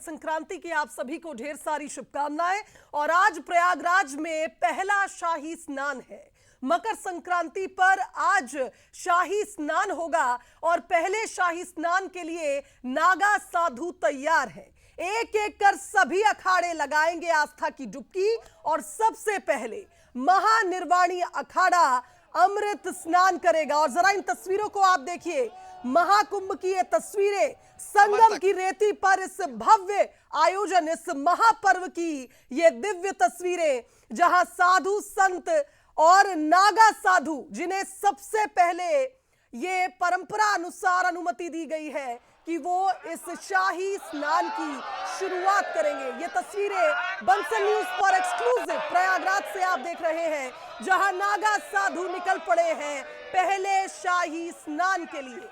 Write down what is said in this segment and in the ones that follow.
संक्रांति की आप सभी को ढेर सारी शुभकामनाएं। और आज प्रयागराज में पहला शाही स्नान है। मकर संक्रांति पर आज शाही स्नान होगा और पहले शाही स्नान के लिए नागा साधु तैयार हैं। एक एक कर सभी अखाड़े लगाएंगे आस्था की डुबकी और सबसे पहले महानिर्वाणी अखाड़ा अमृत स्नान करेगा। और जरा इन तस्वीरों को आप देखिए, महाकुंभ की ये तस्वीरें, संगम की रेती पर इस भव्य आयोजन, इस महापर्व की ये दिव्य तस्वीरें, जहां साधु संत और नागा साधु, जिन्हें सबसे पहले ये परंपरा अनुसार अनुमति दी गई है कि वो इस शाही स्नान की शुरुआत करेंगे। ये तस्वीरें बंसल न्यूज पर एक्सक्लूसिव प्रयागराज से आप देख रहे हैं, जहां नागा साधु निकल पड़े हैं पहले शाही स्नान के लिए।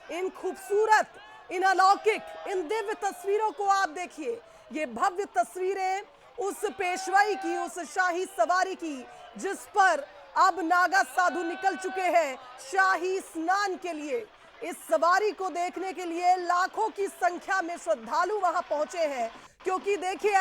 इन खूबसूरत, इन अलौकिक, इन दिव्य तस्वीरों को आप देखिए। ये भव्य तस्वीरें उस पेशवाई की, उस शाही सवारी की, जिस पर अब नागा साधु निकल चुके हैं शाही स्नान के लिए। इस सवारी को देखने के लिए लाखों की संख्या में श्रद्धालु वहां पहुंचे हैं, क्योंकि देखिए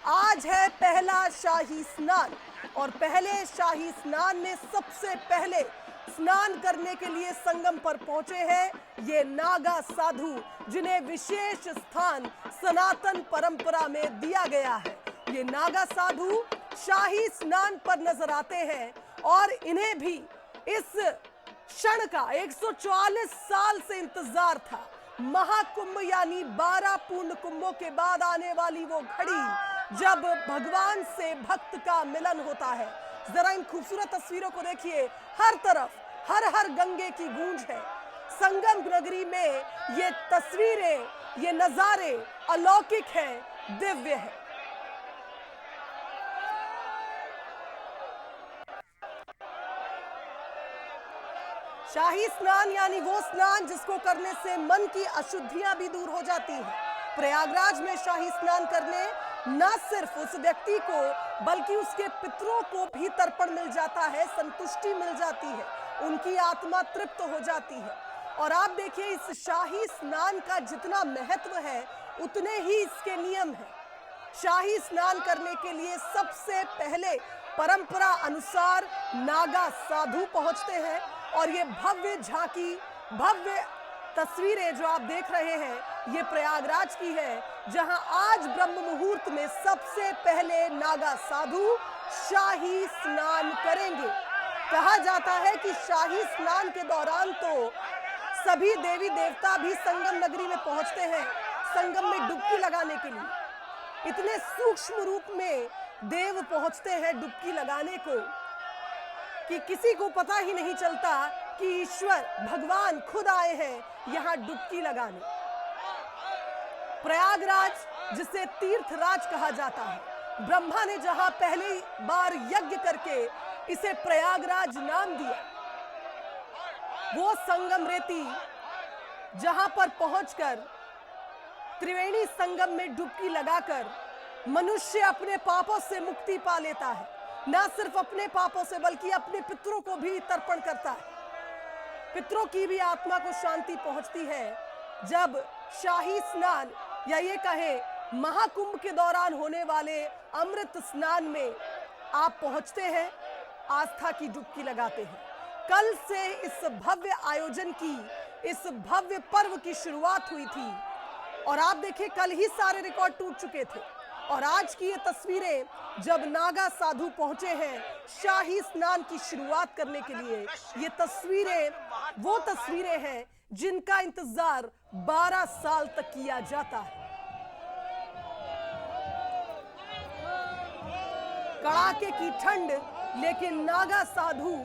आज है पहला शाही स्नान और पहले शाही स्नान में सबसे पहले स्नान करने के लिए संगम पर पहुंचे हैं ये नागा साधु, जिन्हें विशेष स्थान सनातन परंपरा में दिया गया है। ये नागा साधु शाही स्नान पर नजर आते हैं और इन्हें भी इस क्षण का 144 साल से इंतजार था। महाकुंभ यानी 12 पूर्ण कुंभों के बाद आने वाली वो घड़ी जब भगवान से भक्त का मिलन होता है। जरा इन खूबसूरत तस्वीरों को देखिए, हर तरफ हर हर गंगे की गूंज है। संगम नगरी में ये तस्वीरें, ये नजारे अलौकिक हैं, दिव्य है। शाही स्नान यानी वो स्नान जिसको करने से मन की अशुद्धियां भी दूर हो जाती हैं। प्रयागराज में शाही स्नान करने न सिर्फ उस व्यक्ति को बल्कि उसके पितरों को भी तर्पण मिल जाता है, संतुष्टि मिल जाती है, उनकी आत्मा तृप्त हो जाती है। और आप देखिए, इस शाही स्नान का जितना महत्व है उतने ही इसके नियम हैं। शाही स्नान करने के लिए सबसे पहले परंपरा अनुसार नागा साधु पहुंचते हैं और ये भव्य झांकी, भव्य तस्वीरें जो आप देख रहे हैं ये प्रयागराज की है, जहां आज ब्रह्म मुहूर्त में सबसे पहले नागा साधु शाही स्नान करेंगे। कहा जाता है कि शाही स्नान के दौरान तो सभी देवी देवता भी संगम नगरी में पहुंचते हैं संगम में डुबकी लगाने के लिए। इतने सूक्ष्म रूप में देव पहुंचते हैं डुबकी लगाने को कि किसी को पता ही नहीं चलता कि ईश्वर भगवान खुद आए हैं यहां डुबकी लगाने। प्रयागराज जिसे तीर्थराज कहा जाता है, ब्रह्मा ने जहां पहली बार यज्ञ करके इसे प्रयागराज नाम दिया, वो संगम रेती जहां पर पहुंचकर त्रिवेणी संगम में डुबकी लगाकर मनुष्य अपने पापों से मुक्ति पा लेता है। ना सिर्फ अपने पापों से बल्कि अपने पितरों को भी तर्पण करता है। पितरों की भी आत्मा को शांति पहुंचती है जब शाही स्नान या ये कहे महाकुंभ के दौरान होने वाले अमृत स्नान में आप पहुंचते हैं, आस्था की डुबकी लगाते हैं। कल से इस भव्य आयोजन की, इस भव्य पर्व की शुरुआत हुई थी और आप देखिए कल ही सारे रिकॉर्ड टूट चुके थे और आज की ये तस्वीरें जब नागा साधु पहुंचे हैं शाही स्नान की शुरुआत करने के लिए, ये तस्वीरें वो तस्वीरें हैं जिनका इंतजार 12 साल तक किया जाता है। कड़ाके की ठंड, लेकिन नागा साधु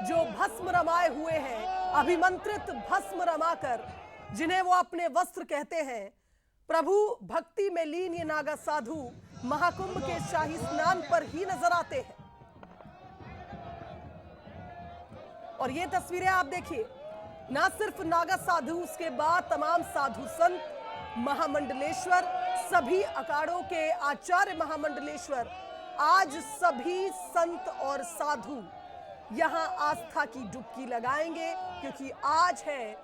जो भस्म रमाए हुए हैं, अभिमंत्रित भस्म रमाकर, जिन्हें वो अपने वस्त्र कहते हैं, प्रभु भक्ति में लीन ये नागा साधु महाकुंभ के शाही स्नान पर ही नजर आते हैं। और ये तस्वीरें आप देखिए, ना सिर्फ नागा साधु, उसके बाद तमाम साधु संत, महामंडलेश्वर, सभी अखाड़ों के आचार्य महामंडलेश्वर, आज सभी संत और साधु यहां आस्था की डुबकी लगाएंगे, क्योंकि आज है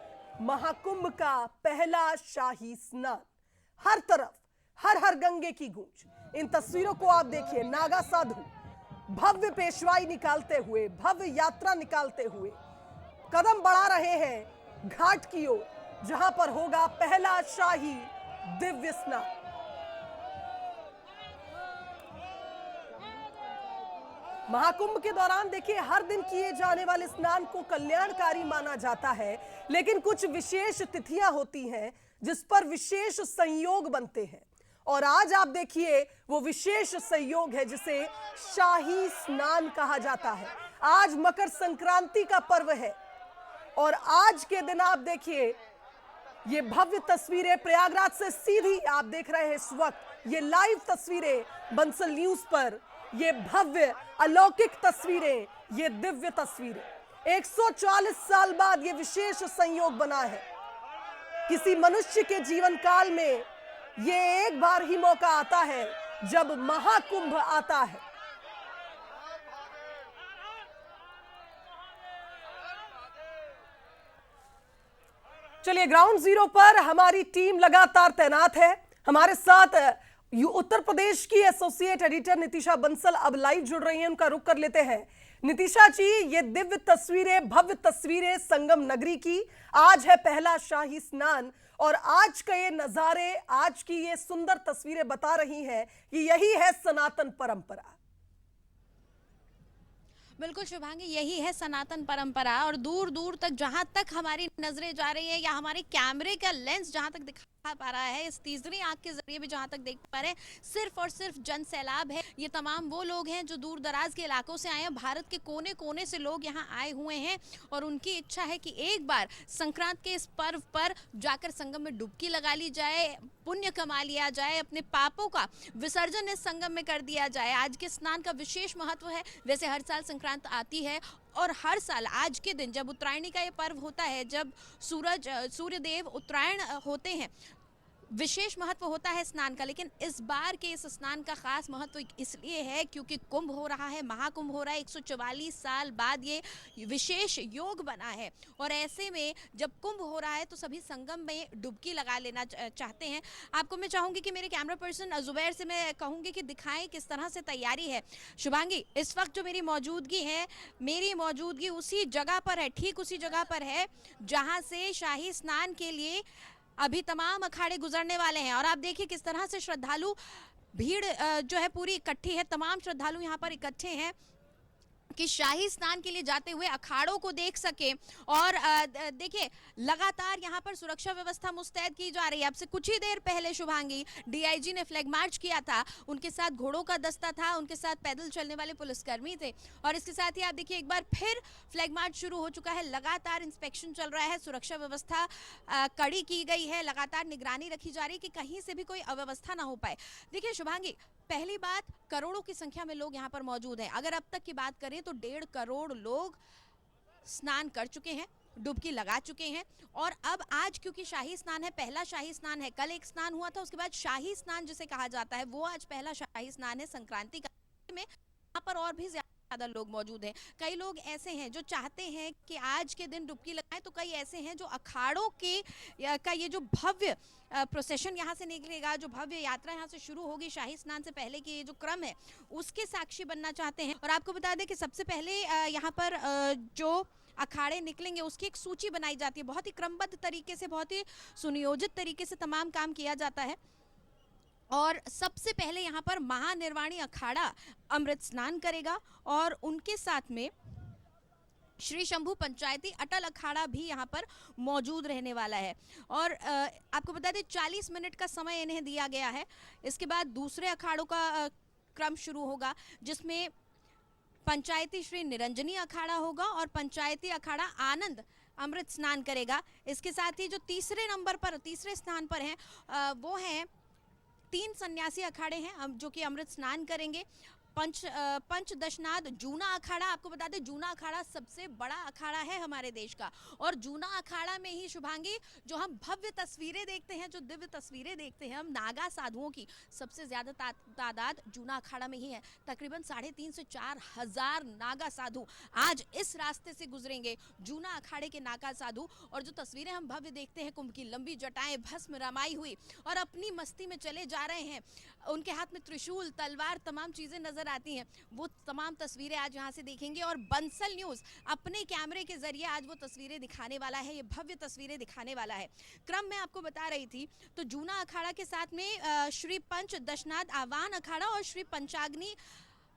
महाकुंभ का पहला शाही स्नान। हर तरफ हर पर गंगे की गूंज। इन तस्वीरों को आप देखिए, नागा साधु भव्य पेशवाई निकालते हुए, भव्य यात्रा निकालते हुए कदम बढ़ा रहे हैं घाट की ओर, जहां पर होगा पहला शाही दिव्य स्नान। महाकुंभ के दौरान देखिए, हर दिन किए जाने वाले स्नान को कल्याणकारी माना जाता है, लेकिन कुछ विशेष तिथियां होती हैं जिस पर विशेष संयोग बनते हैं। और आज आप देखिए, वो विशेष संयोग है जिसे शाही स्नान कहा जाता है। आज मकर संक्रांति का पर्व है और आज के दिन आप देखिए, ये भव्य तस्वीरें प्रयागराज से सीधी आप देख रहे हैं इस वक्त, ये लाइव तस्वीरें बंसल न्यूज पर, ये भव्य अलौकिक तस्वीरें, ये दिव्य तस्वीरें। 140 साल बाद ये विशेष संयोग बना है। किसी मनुष्य के जीवन काल में ये एक बार ही मौका आता है जब महाकुंभ आता है। चलिए, ग्राउंड जीरो पर हमारी टीम लगातार तैनात है। हमारे साथ उत्तर प्रदेश की एसोसिएट एडिटर नितिशा बंसल अब लाइव जुड़ रही हैं, उनका रुख कर लेते हैं। नितिशा जी, ये दिव्य तस्वीरें, भव्य तस्वीरें संगम नगरी की, आज है पहला शाही स्नान और आज का ये नजारे, आज की ये सुंदर तस्वीरें बता रही हैं कि यही है सनातन परंपरा। बिल्कुल शुभांगी, यही है सनातन परंपरा। और दूर दूर तक जहां तक हमारी नजरें जा रही है या हमारे कैमरे का लेंस जहां तक दिखा पा रहा है, इस तीसरी आंख के जरिए भी जहां तक देख पा रहे हैं, सिर्फ और सिर्फ जन सैलाब है। ये तमाम वो लोग हैं जो दूर दराज के इलाकों से आए हैं, भारत के कोने कोने से लोग यहाँ आए हुए हैं और उनकी इच्छा है कि एक बार संक्रांत के इस पर्व पर जाकर संगम में डुबकी लगा ली जाए, पुण्य कमा लिया जाए, अपने पापों का विसर्जन इस संगम में कर दिया जाए। आज के स्नान का विशेष महत्व है। वैसे हर साल संक्रांत आती है और हर साल आज के दिन जब उत्तरायणी का ये पर्व होता है, जब सूर्यदेव उत्तरायण होते हैं, विशेष महत्व होता है स्नान का। लेकिन इस बार के इस स्नान का खास महत्व इसलिए है क्योंकि कुंभ हो रहा है, महाकुंभ हो रहा है। 144 साल बाद ये विशेष योग बना है और ऐसे में जब कुंभ हो रहा है तो सभी संगम में डुबकी लगा लेना चाहते हैं। आपको मैं चाहूंगी कि मेरे कैमरा पर्सन जुबैर से मैं कहूंगी कि दिखाएं किस तरह से तैयारी है। शुभांगी, इस वक्त जो मेरी मौजूदगी उसी जगह पर है, ठीक उसी जगह पर है जहां से शाही स्नान के लिए अभी तमाम अखाड़े गुजरने वाले हैं। और आप देखिए किस तरह से श्रद्धालु भीड़ जो है पूरी इकट्ठी है। तमाम श्रद्धालु यहाँ पर इकट्ठे हैं कि शाही स्नान के लिए जाते हुए अखाड़ों को देख सके। और देखिए, लगातार यहाँ पर सुरक्षा व्यवस्था मुस्तैद की जा रही है। अब से कुछ ही देर पहले शुभांगी, डीआईजी ने फ्लैग मार्च किया था, उनके साथ घोड़ों का दस्ता था, उनके साथ पैदल चलने वाले पुलिसकर्मी थे और इसके साथ ही आप देखिए एक बार फिर फ्लैग मार्च शुरू हो चुका है। लगातार इंस्पेक्शन चल रहा है, सुरक्षा व्यवस्था कड़ी की गई है, लगातार निगरानी रखी जा रही है कि कहीं से भी कोई अव्यवस्था ना हो पाए। देखिए शुभांगी, पहली बात, करोड़ों की संख्या में लोग यहाँ पर मौजूद हैं। अगर अब तक की बात करें तो 1.5 करोड़ लोग स्नान कर चुके हैं, डुबकी लगा चुके हैं। और अब आज क्योंकि शाही स्नान है, पहला शाही स्नान है, कल एक स्नान हुआ था, उसके बाद शाही स्नान जिसे कहा जाता है वो आज पहला शाही स्नान है संक्रांति का। में यहाँ पर और भी ज्यादा लोग मौजूद हैं। कई लोग ऐसे हैं जो चाहते हैं कि आज के दिन डुबकी लगाएं, तो कई ऐसे हैं जो अखाड़ों के का ये जो भव्य प्रोसेशन यहाँ से निकलेगा, जो भव्य यात्रा यहाँ से शुरू होगी शाही स्नान से पहले की ये जो क्रम है उसके साक्षी बनना चाहते हैं। और आपको बता दें कि सबसे पहले यहाँ पर जो अखाड़े निकलेंगे उसकी एक सूची बनाई जाती है। बहुत ही क्रमबद्ध तरीके से, बहुत ही सुनियोजित तरीके से तमाम काम किया जाता है। और सबसे पहले यहाँ पर महानिर्वाणी अखाड़ा अमृत स्नान करेगा और उनके साथ में श्री शंभू पंचायती अटल अखाड़ा भी यहाँ पर मौजूद रहने वाला है। और आपको बता दें 40 मिनट का समय इन्हें दिया गया है। इसके बाद दूसरे अखाड़ों का क्रम शुरू होगा जिसमें पंचायती श्री निरंजनी अखाड़ा होगा और पंचायती अखाड़ा आनंद अमृत स्नान करेगा। इसके साथ ही जो तीसरे स्थान पर हैं वो हैं 3 सन्यासी अखाड़े हैं जो कि अमृत स्नान करेंगे। पंचदशनाथ जूना अखाड़ा, आपको बता दें जूना अखाड़ा सबसे बड़ा अखाड़ा है हमारे देश का, और जूना अखाड़ा में ही शुभांगी जो हम भव्य तस्वीरें देखते हैं, जो दिव्य तस्वीरें देखते हैं हम नागा साधुओं की, सबसे ज्यादा तादाद जूना अखाड़ा में ही है। तकरीबन 3,500 से 4,000 नागा साधु आज इस रास्ते से गुजरेंगे, जूना अखाड़े के नागा साधु। और जो तस्वीरें हम भव्य देखते हैं, कुंभ की लंबी जटाएं भस्म रमाई हुई और अपनी मस्ती में चले जा रहे हैं, उनके हाथ में त्रिशूल तलवार तमाम चीजें नजर आती हैं, वो तमाम तस्वीरें आज यहाँ से देखेंगे। और बंसल न्यूज अपने कैमरे के जरिए आज वो तस्वीरें दिखाने वाला है, ये भव्य तस्वीरें दिखाने वाला है। क्रम में आपको बता रही थी तो जूना अखाड़ा के साथ में श्री पंच दशनाथ आवाहन अखाड़ा और श्री पंचाग्नि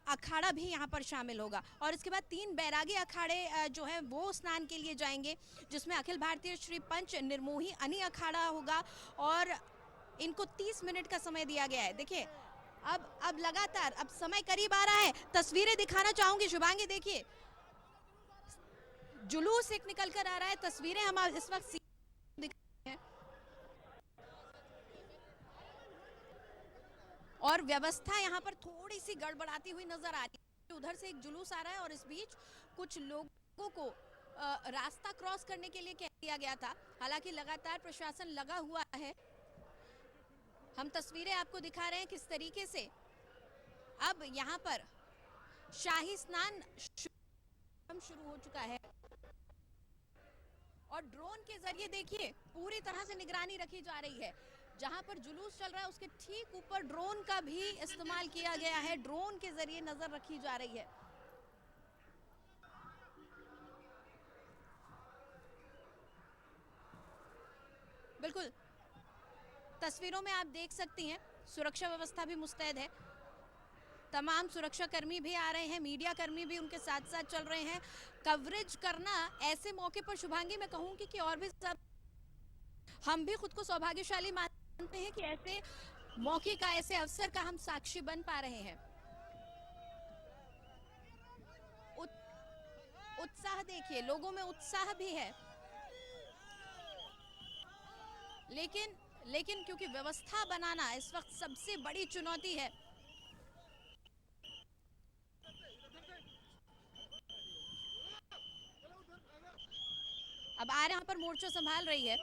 अखाड़ा भी यहाँ पर शामिल होगा। और इसके बाद 3 बैरागी अखाड़े जो है वो स्नान के लिए जाएंगे, जिसमें अखिल भारतीय श्री पंच निर्मोही अनि अखाड़ा होगा और इनको 30 मिनट का समय दिया गया है। देखिए अब लगातार अब समय करीब आ रहा है, तस्वीरें दिखाना चाहूंगी शुभांगी। देखिए जुलूस एक निकल कर आ रहा है, तस्वीरें हम इस वक्त दिखा रहे हैं और व्यवस्था यहाँ पर थोड़ी सी गड़बड़ाती हुई नजर आ रही है। उधर से एक जुलूस आ रहा है और इस बीच कुछ लोगों को रास्ता क्रॉस करने के लिए कह दिया गया था, हालांकि लगातार प्रशासन लगा हुआ है। हम तस्वीरें आपको दिखा रहे हैं किस तरीके से अब यहाँ पर शाही स्नान शुरू हो चुका है और ड्रोन के जरिए देखिए पूरी तरह से निगरानी रखी जा रही है। जहां पर जुलूस चल रहा है उसके ठीक ऊपर ड्रोन का भी इस्तेमाल किया गया है, ड्रोन के जरिए नजर रखी जा रही है। बिल्कुल तस्वीरों में आप देख सकती हैं सुरक्षा व्यवस्था भी मुस्तैद है, तमाम सुरक्षा कर्मी भी आ रहे हैं, मीडिया कर्मी भी उनके साथ साथ चल रहे हैं। कवरेज करना ऐसे मौके पर शुभांगी मैं कहूंगी कि और भी सब हम भी खुद को सौभाग्यशाली मानते हैं कि ऐसे मौके का, ऐसे अवसर का हम साक्षी बन पा रहे हैं। उत्साह देखिए, लोगों में उत्साह भी है, लेकिन क्योंकि व्यवस्था बनाना इस वक्त सबसे बड़ी चुनौती है। अब यहाँ पर मोर्चा संभाल रही है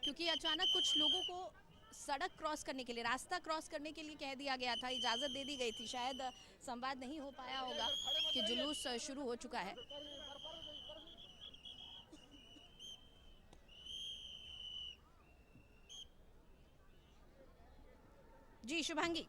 क्योंकि अचानक कुछ लोगों को सड़क क्रॉस करने के लिए, रास्ता क्रॉस करने के लिए कह दिया गया था, इजाजत दे दी गई थी। शायद संवाद नहीं हो पाया होगा कि जुलूस शुरू हो चुका है। जी शुभांगी।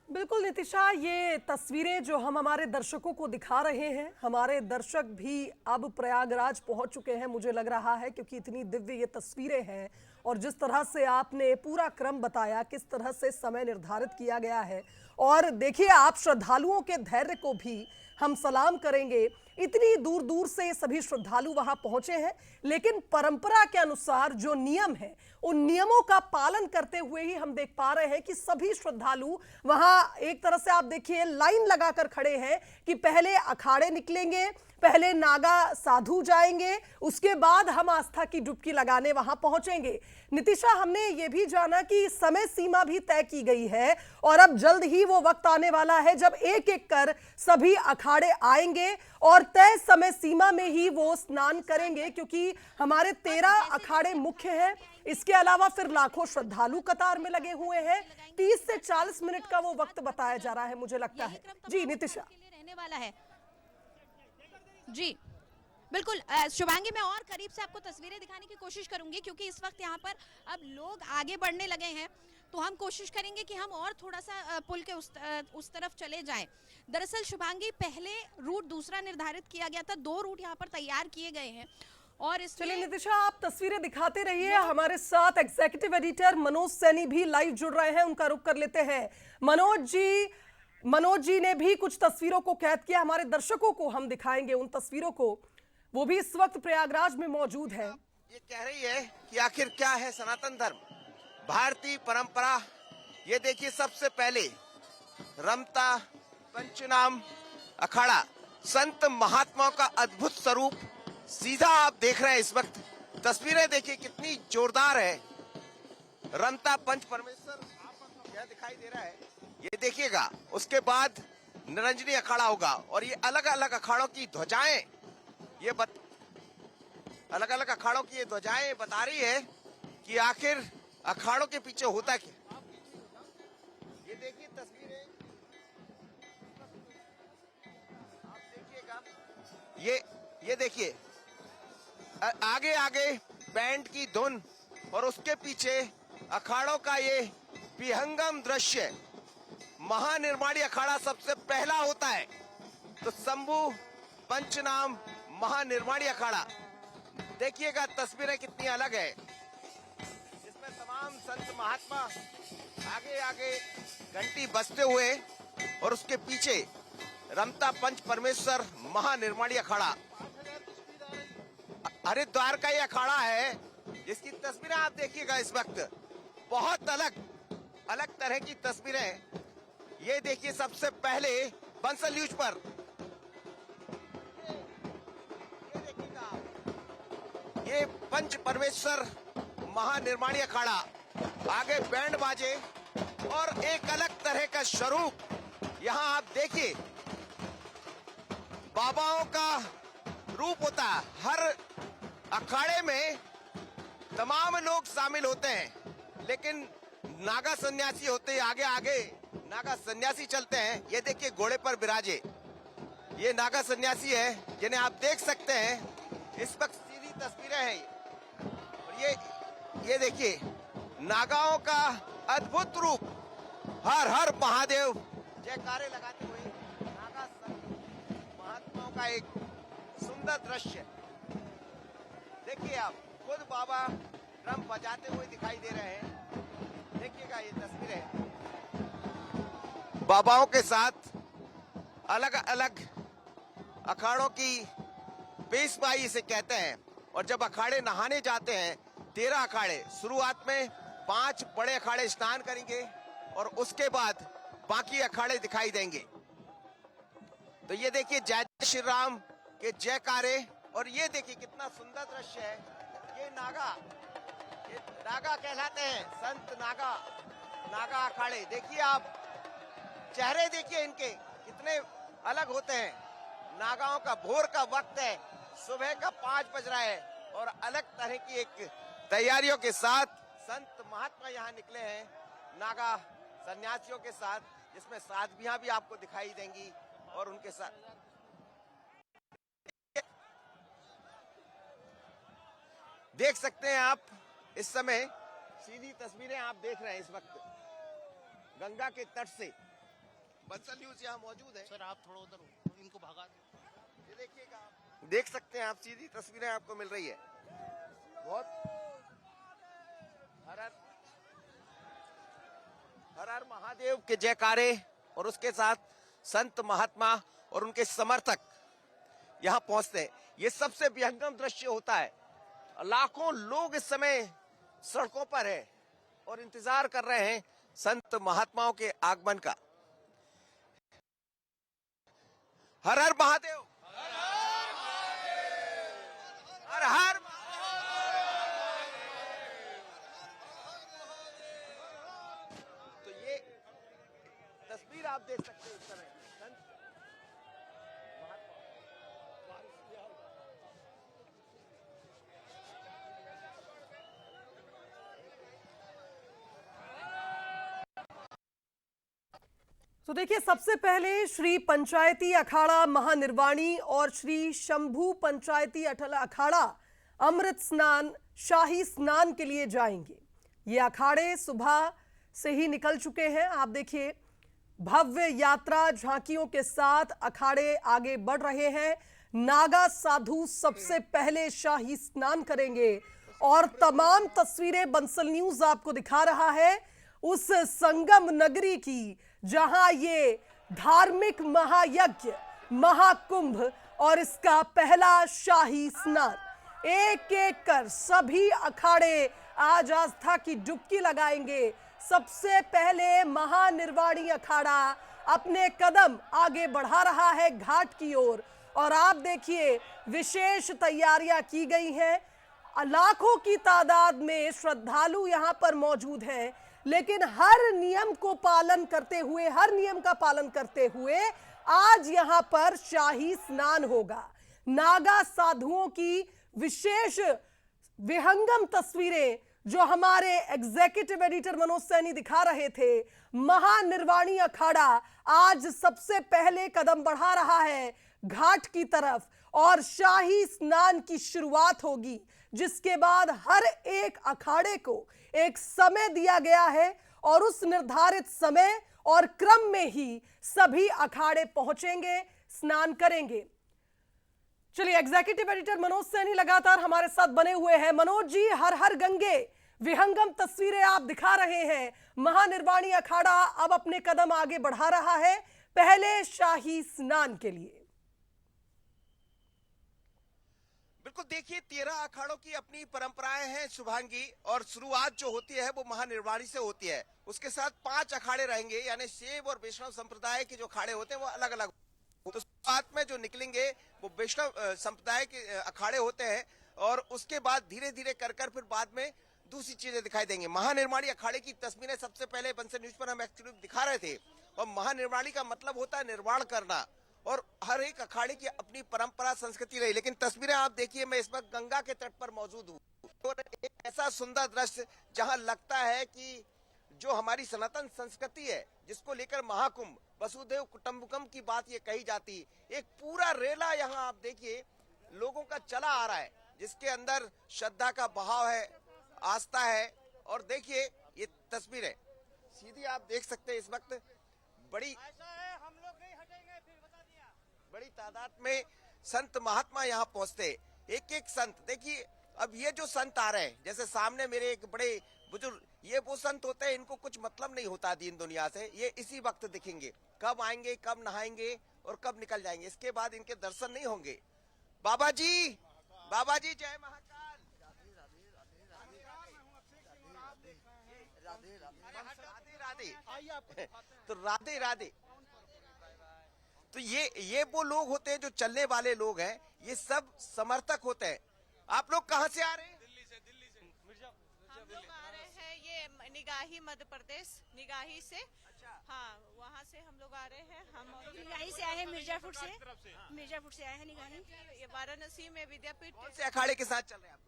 बिल्कुल नितिशा, ये तस्वीरें जो हम हमारे दर्शकों को दिखा रहे हैं, हमारे दर्शक भी अब प्रयागराज पहुंच चुके हैं मुझे लग रहा है, क्योंकि इतनी दिव्य ये तस्वीरें हैं और जिस तरह से आपने पूरा क्रम बताया, किस तरह से समय निर्धारित किया गया है। और देखिए, आप श्रद्धालुओं के धैर्य को भी हम सलाम करेंगे। इतनी दूर दूर से सभी श्रद्धालु वहां पहुंचे हैं, लेकिन परंपरा के अनुसार जो नियम है उन नियमों का पालन करते हुए ही हम देख पा रहे हैं कि सभी श्रद्धालु वहां एक तरह से आप देखिए लाइन लगाकर खड़े हैं कि पहले अखाड़े निकलेंगे, पहले नागा साधु जाएंगे, उसके बाद हम आस्था की डुबकी लगाने वहां पहुंचेंगे। नितिशा, हमने ये भी जाना कि समय सीमा भी तय की गई है और अब जल्द ही वो वक्त आने वाला है जब एक एक कर सभी अखाड़े आएंगे और तय समय सीमा में ही वो स्नान करेंगे, क्योंकि हमारे 13 अखाड़े मुख्य हैं। इसके अलावा फिर लाखों श्रद्धालु कतार में लगे हुए हैं। 30 से 40 मिनट का वो वक्त बताया जा रहा है मुझे लगता है। जी नितिशा। रहने वाला है जी बिल्कुल। शुभांगी, मैं और करीब से आपको तस्वीरें दिखाने की कोशिश करूंगी क्योंकि इस वक्त यहाँ पर अब लोग आगे बढ़ने लगे हैं, तो हम कोशिश करेंगे कि हम और थोड़ा सा पुल के उस तरफ चले जाएं। दरअसल शुभांगी, पहले रूट दूसरा निर्धारित किया गया था, 2 रूट यहाँ पर तैयार किए गए हैं और इस चलिए नितिशा, आप तस्वीरें दिखाते रहिए। हमारे साथ एग्जीक्यूटिव एडिटर मनोज सैनी भी लाइव जुड़ रहे हैं, उनका रुख कर लेते हैं। मनोज जी ने भी कुछ तस्वीरों को कैद किया, हमारे दर्शकों को हम दिखाएंगे उन तस्वीरों को, वो भी इस वक्त प्रयागराज में मौजूद है। ये कह रही है कि आखिर क्या है सनातन धर्म, भारतीय परंपरा। ये देखिए, सबसे पहले रमता पंचनाम अखाड़ा, संत महात्माओं का अद्भुत स्वरूप सीधा आप देख रहे हैं इस वक्त। तस्वीरें देखिए कितनी जोरदार है। रमता पंच परमेश्वर यह दिखाई दे रहा है। ये देखिएगा, उसके बाद निरंजनी अखाड़ा होगा और ये अलग अलग अखाड़ों की ध्वजाएं अलग अलग अखाड़ों की ये ध्वजाएं बता रही है कि आखिर अखाड़ों के पीछे होता क्या। ये देखिए तस्वीरें, आप देखिएगा, ये देखिए आगे आगे बैंड की धुन और उसके पीछे अखाड़ों का ये विहंगम दृश्य। महानिर्माणी अखाड़ा सबसे पहला होता है, तो शंभू पंचनाम महानिर्माणी अखाड़ा। देखिएगा तस्वीरें कितनी अलग है, इसमें तमाम संत महात्मा आगे आगे घंटी बजते हुए और उसके पीछे रमता पंच परमेश्वर महानिर्माणी अखाड़ा। हरिद्वार का ये अखाड़ा है, जिसकी तस्वीरें आप देखिएगा इस वक्त बहुत अलग अलग तरह की तस्वीरें। ये देखिए सबसे पहले बंसल न्यूज पर ये देखिएगा, ये पंच परमेश्वर महानिर्माणी अखाड़ा, आगे बैंड बाजे और एक अलग तरह का स्वरूप। यहाँ आप देखिए बाबाओं का रूप होता है। हर अखाड़े में तमाम लोग शामिल होते हैं, लेकिन नागा सन्यासी होते हैं। आगे आगे नागा सन्यासी चलते हैं। ये देखिए घोड़े पर विराजे, ये नागा सन्यासी है जिन्हें आप देख सकते हैं। इस वक्त सीधी तस्वीरें हैं और ये देखिए नागाओं का अद्भुत रूप। हर हर महादेव जयकारे लगाते हुए नागा महात्माओं का एक सुंदर दृश्य। देखिए आप खुद बाबा ड्रम बजाते हुए दिखाई दे रहे हैं। देखिएगा ये तस्वीरें बाबाओं के साथ अलग अलग अखाड़ों की पेशवाई इसे कहते हैं। और जब अखाड़े नहाने जाते हैं, 13 अखाड़े, शुरुआत में 5 बड़े अखाड़े स्नान करेंगे और उसके बाद बाकी अखाड़े दिखाई देंगे। तो ये देखिए जय श्री राम के जयकारे और ये देखिए कितना सुंदर दृश्य है। ये नागा कहलाते हैं, संत नागा अखाड़े। देखिए आप चेहरे देखिए इनके कितने अलग होते हैं। नागाओं का भोर का वक्त है, सुबह का 5 बज रहा है और अलग तरह की एक तैयारियों के साथ संत महात्मा यहाँ निकले हैं नागा सन्यासियों के साथ, जिसमें साधवियां भी आपको दिखाई देंगी और उनके साथ देख सकते हैं आप इस समय सीधी तस्वीरें आप देख रहे हैं इस वक्त गंगा के तट से। बंसल न्यूज यहाँ मौजूद है। सर आप थोड़ा उधर हो, इनको भगा दो। ये देखिएगा, आप देख सकते हैं, आप सीधी तस्वीरें आपको मिल रही है। बहुत हर हर महादेव के जयकारे और उसके साथ संत महात्मा और उनके समर्थक यहाँ पहुंचते हैं। ये सबसे विहंगम दृश्य होता है। लाखों लोग इस समय सड़कों पर है और इंतजार कर रहे हैं संत महात्माओं के आगमन का। हर हर महादेव, हर हर। तो ये तस्वीर आप देख सकते हैं इस समय संत तो देखिए सबसे पहले श्री पंचायती अखाड़ा महानिर्वाणी और श्री शंभू पंचायती अखाड़ा अमृत स्नान शाही स्नान के लिए जाएंगे। ये अखाड़े सुबह से ही निकल चुके हैं। आप देखिए भव्य यात्रा झांकियों के साथ अखाड़े आगे बढ़ रहे हैं। नागा साधु सबसे पहले शाही स्नान करेंगे और तमाम तस्वीरें बंसल न्यूज आपको दिखा रहा है उस संगम नगरी की, जहां ये धार्मिक महायज्ञ महाकुंभ और इसका पहला शाही स्नान। एक एक कर सभी अखाड़े आज आस्था की डुबकी लगाएंगे। सबसे पहले महानिर्वाणी अखाड़ा अपने कदम आगे बढ़ा रहा है घाट की ओर और आप देखिए विशेष तैयारियां की गई हैं। लाखों की तादाद में श्रद्धालु यहां पर मौजूद हैं, लेकिन हर नियम का पालन करते हुए आज यहां पर शाही स्नान होगा। नागा साधुओं की विशेष विहंगम तस्वीरें जो हमारे एग्जीक्यूटिव एडिटर मनोज सैनी दिखा रहे थे। महानिर्वाणी अखाड़ा आज सबसे पहले कदम बढ़ा रहा है घाट की तरफ और शाही स्नान की शुरुआत होगी, जिसके बाद हर एक अखाड़े को एक समय दिया गया है और उस निर्धारित समय और क्रम में ही सभी अखाड़े पहुंचेंगे, स्नान करेंगे। चलिए, एग्जीक्यूटिव एडिटर मनोज सैनी लगातार हमारे साथ बने हुए हैं। मनोज जी, हर हर गंगे विहंगम तस्वीरें आप दिखा रहे हैं। महानिर्वाणी अखाड़ा अब अपने कदम आगे बढ़ा रहा है पहले शाही स्नान के लिए। बिल्कुल, देखिए 13 अखाड़ों की अपनी परंपराएं हैं शुभांगी, और शुरुआत जो होती है वो महानिर्वाणी से होती है। उसके साथ 5 अखाड़े रहेंगे, यानी शैव और वैष्णव संप्रदाय के जो अखाड़े होते हैं वो अलग अलग। तो शुरुआत में जो निकलेंगे वो वैष्णव संप्रदाय के अखाड़े होते हैं, और उसके बाद धीरे धीरे कर फिर बाद में दूसरी चीजें दिखाई देंगी। महानिर्वाणी अखाड़े की तस्वीरें सबसे पहले बंसल न्यूज पर हम एक्चुअली दिखा रहे थे, और महानिर्वाणी का मतलब होता है निर्वाण करना, और हर एक अखाड़े की अपनी परंपरा संस्कृति रही। लेकिन तस्वीरें आप देखिए, मैं इस वक्त गंगा के तट पर मौजूद हूँ, और एक ऐसा सुंदर दृश्य जहां लगता है कि जो हमारी सनातन संस्कृति है, जिसको लेकर महाकुंभ वसुधैव कुटुंबकम की बात ये कही जाती है, एक पूरा रेला यहाँ आप देखिए लोगों का चला आ रहा है, जिसके अंदर श्रद्धा का बहाव है, आस्था है। और देखिए ये तस्वीरें सीधी आप देख सकते हैं, इस वक्त बड़ी तादाद में संत महात्मा यहाँ पहुंचते। एक एक संत देखिए, अब ये जो संत आ रहे हैं, जैसे सामने मेरे एक बड़े बुजुर्ग, ये वो संत होते हैं, इनको कुछ मतलब नहीं होता दीन दुनिया से। ये इसी वक्त दिखेंगे, कब आएंगे, कब नहाएंगे और कब निकल जाएंगे, इसके बाद इनके दर्शन नहीं होंगे। बाबा जी जय महाकाल। राधे तो राधे। तो ये वो लोग होते हैं जो चलने वाले लोग हैं, ये सब समर्थक होते हैं। आप लोग कहाँ से आ रहे हैं? दिल्ली से हम लोग आ रहे हैं ये निगाही मध्य प्रदेश निगाही से। अच्छा, हाँ, वहाँ से हम लोग आ रहे हैं। हम निगाही से आए हैं, मिर्जापुर से आए हैं निगाही। ये वाराणसी में विद्यापीठ कौन से अखाड़े के साथ चल रहे हैं आप?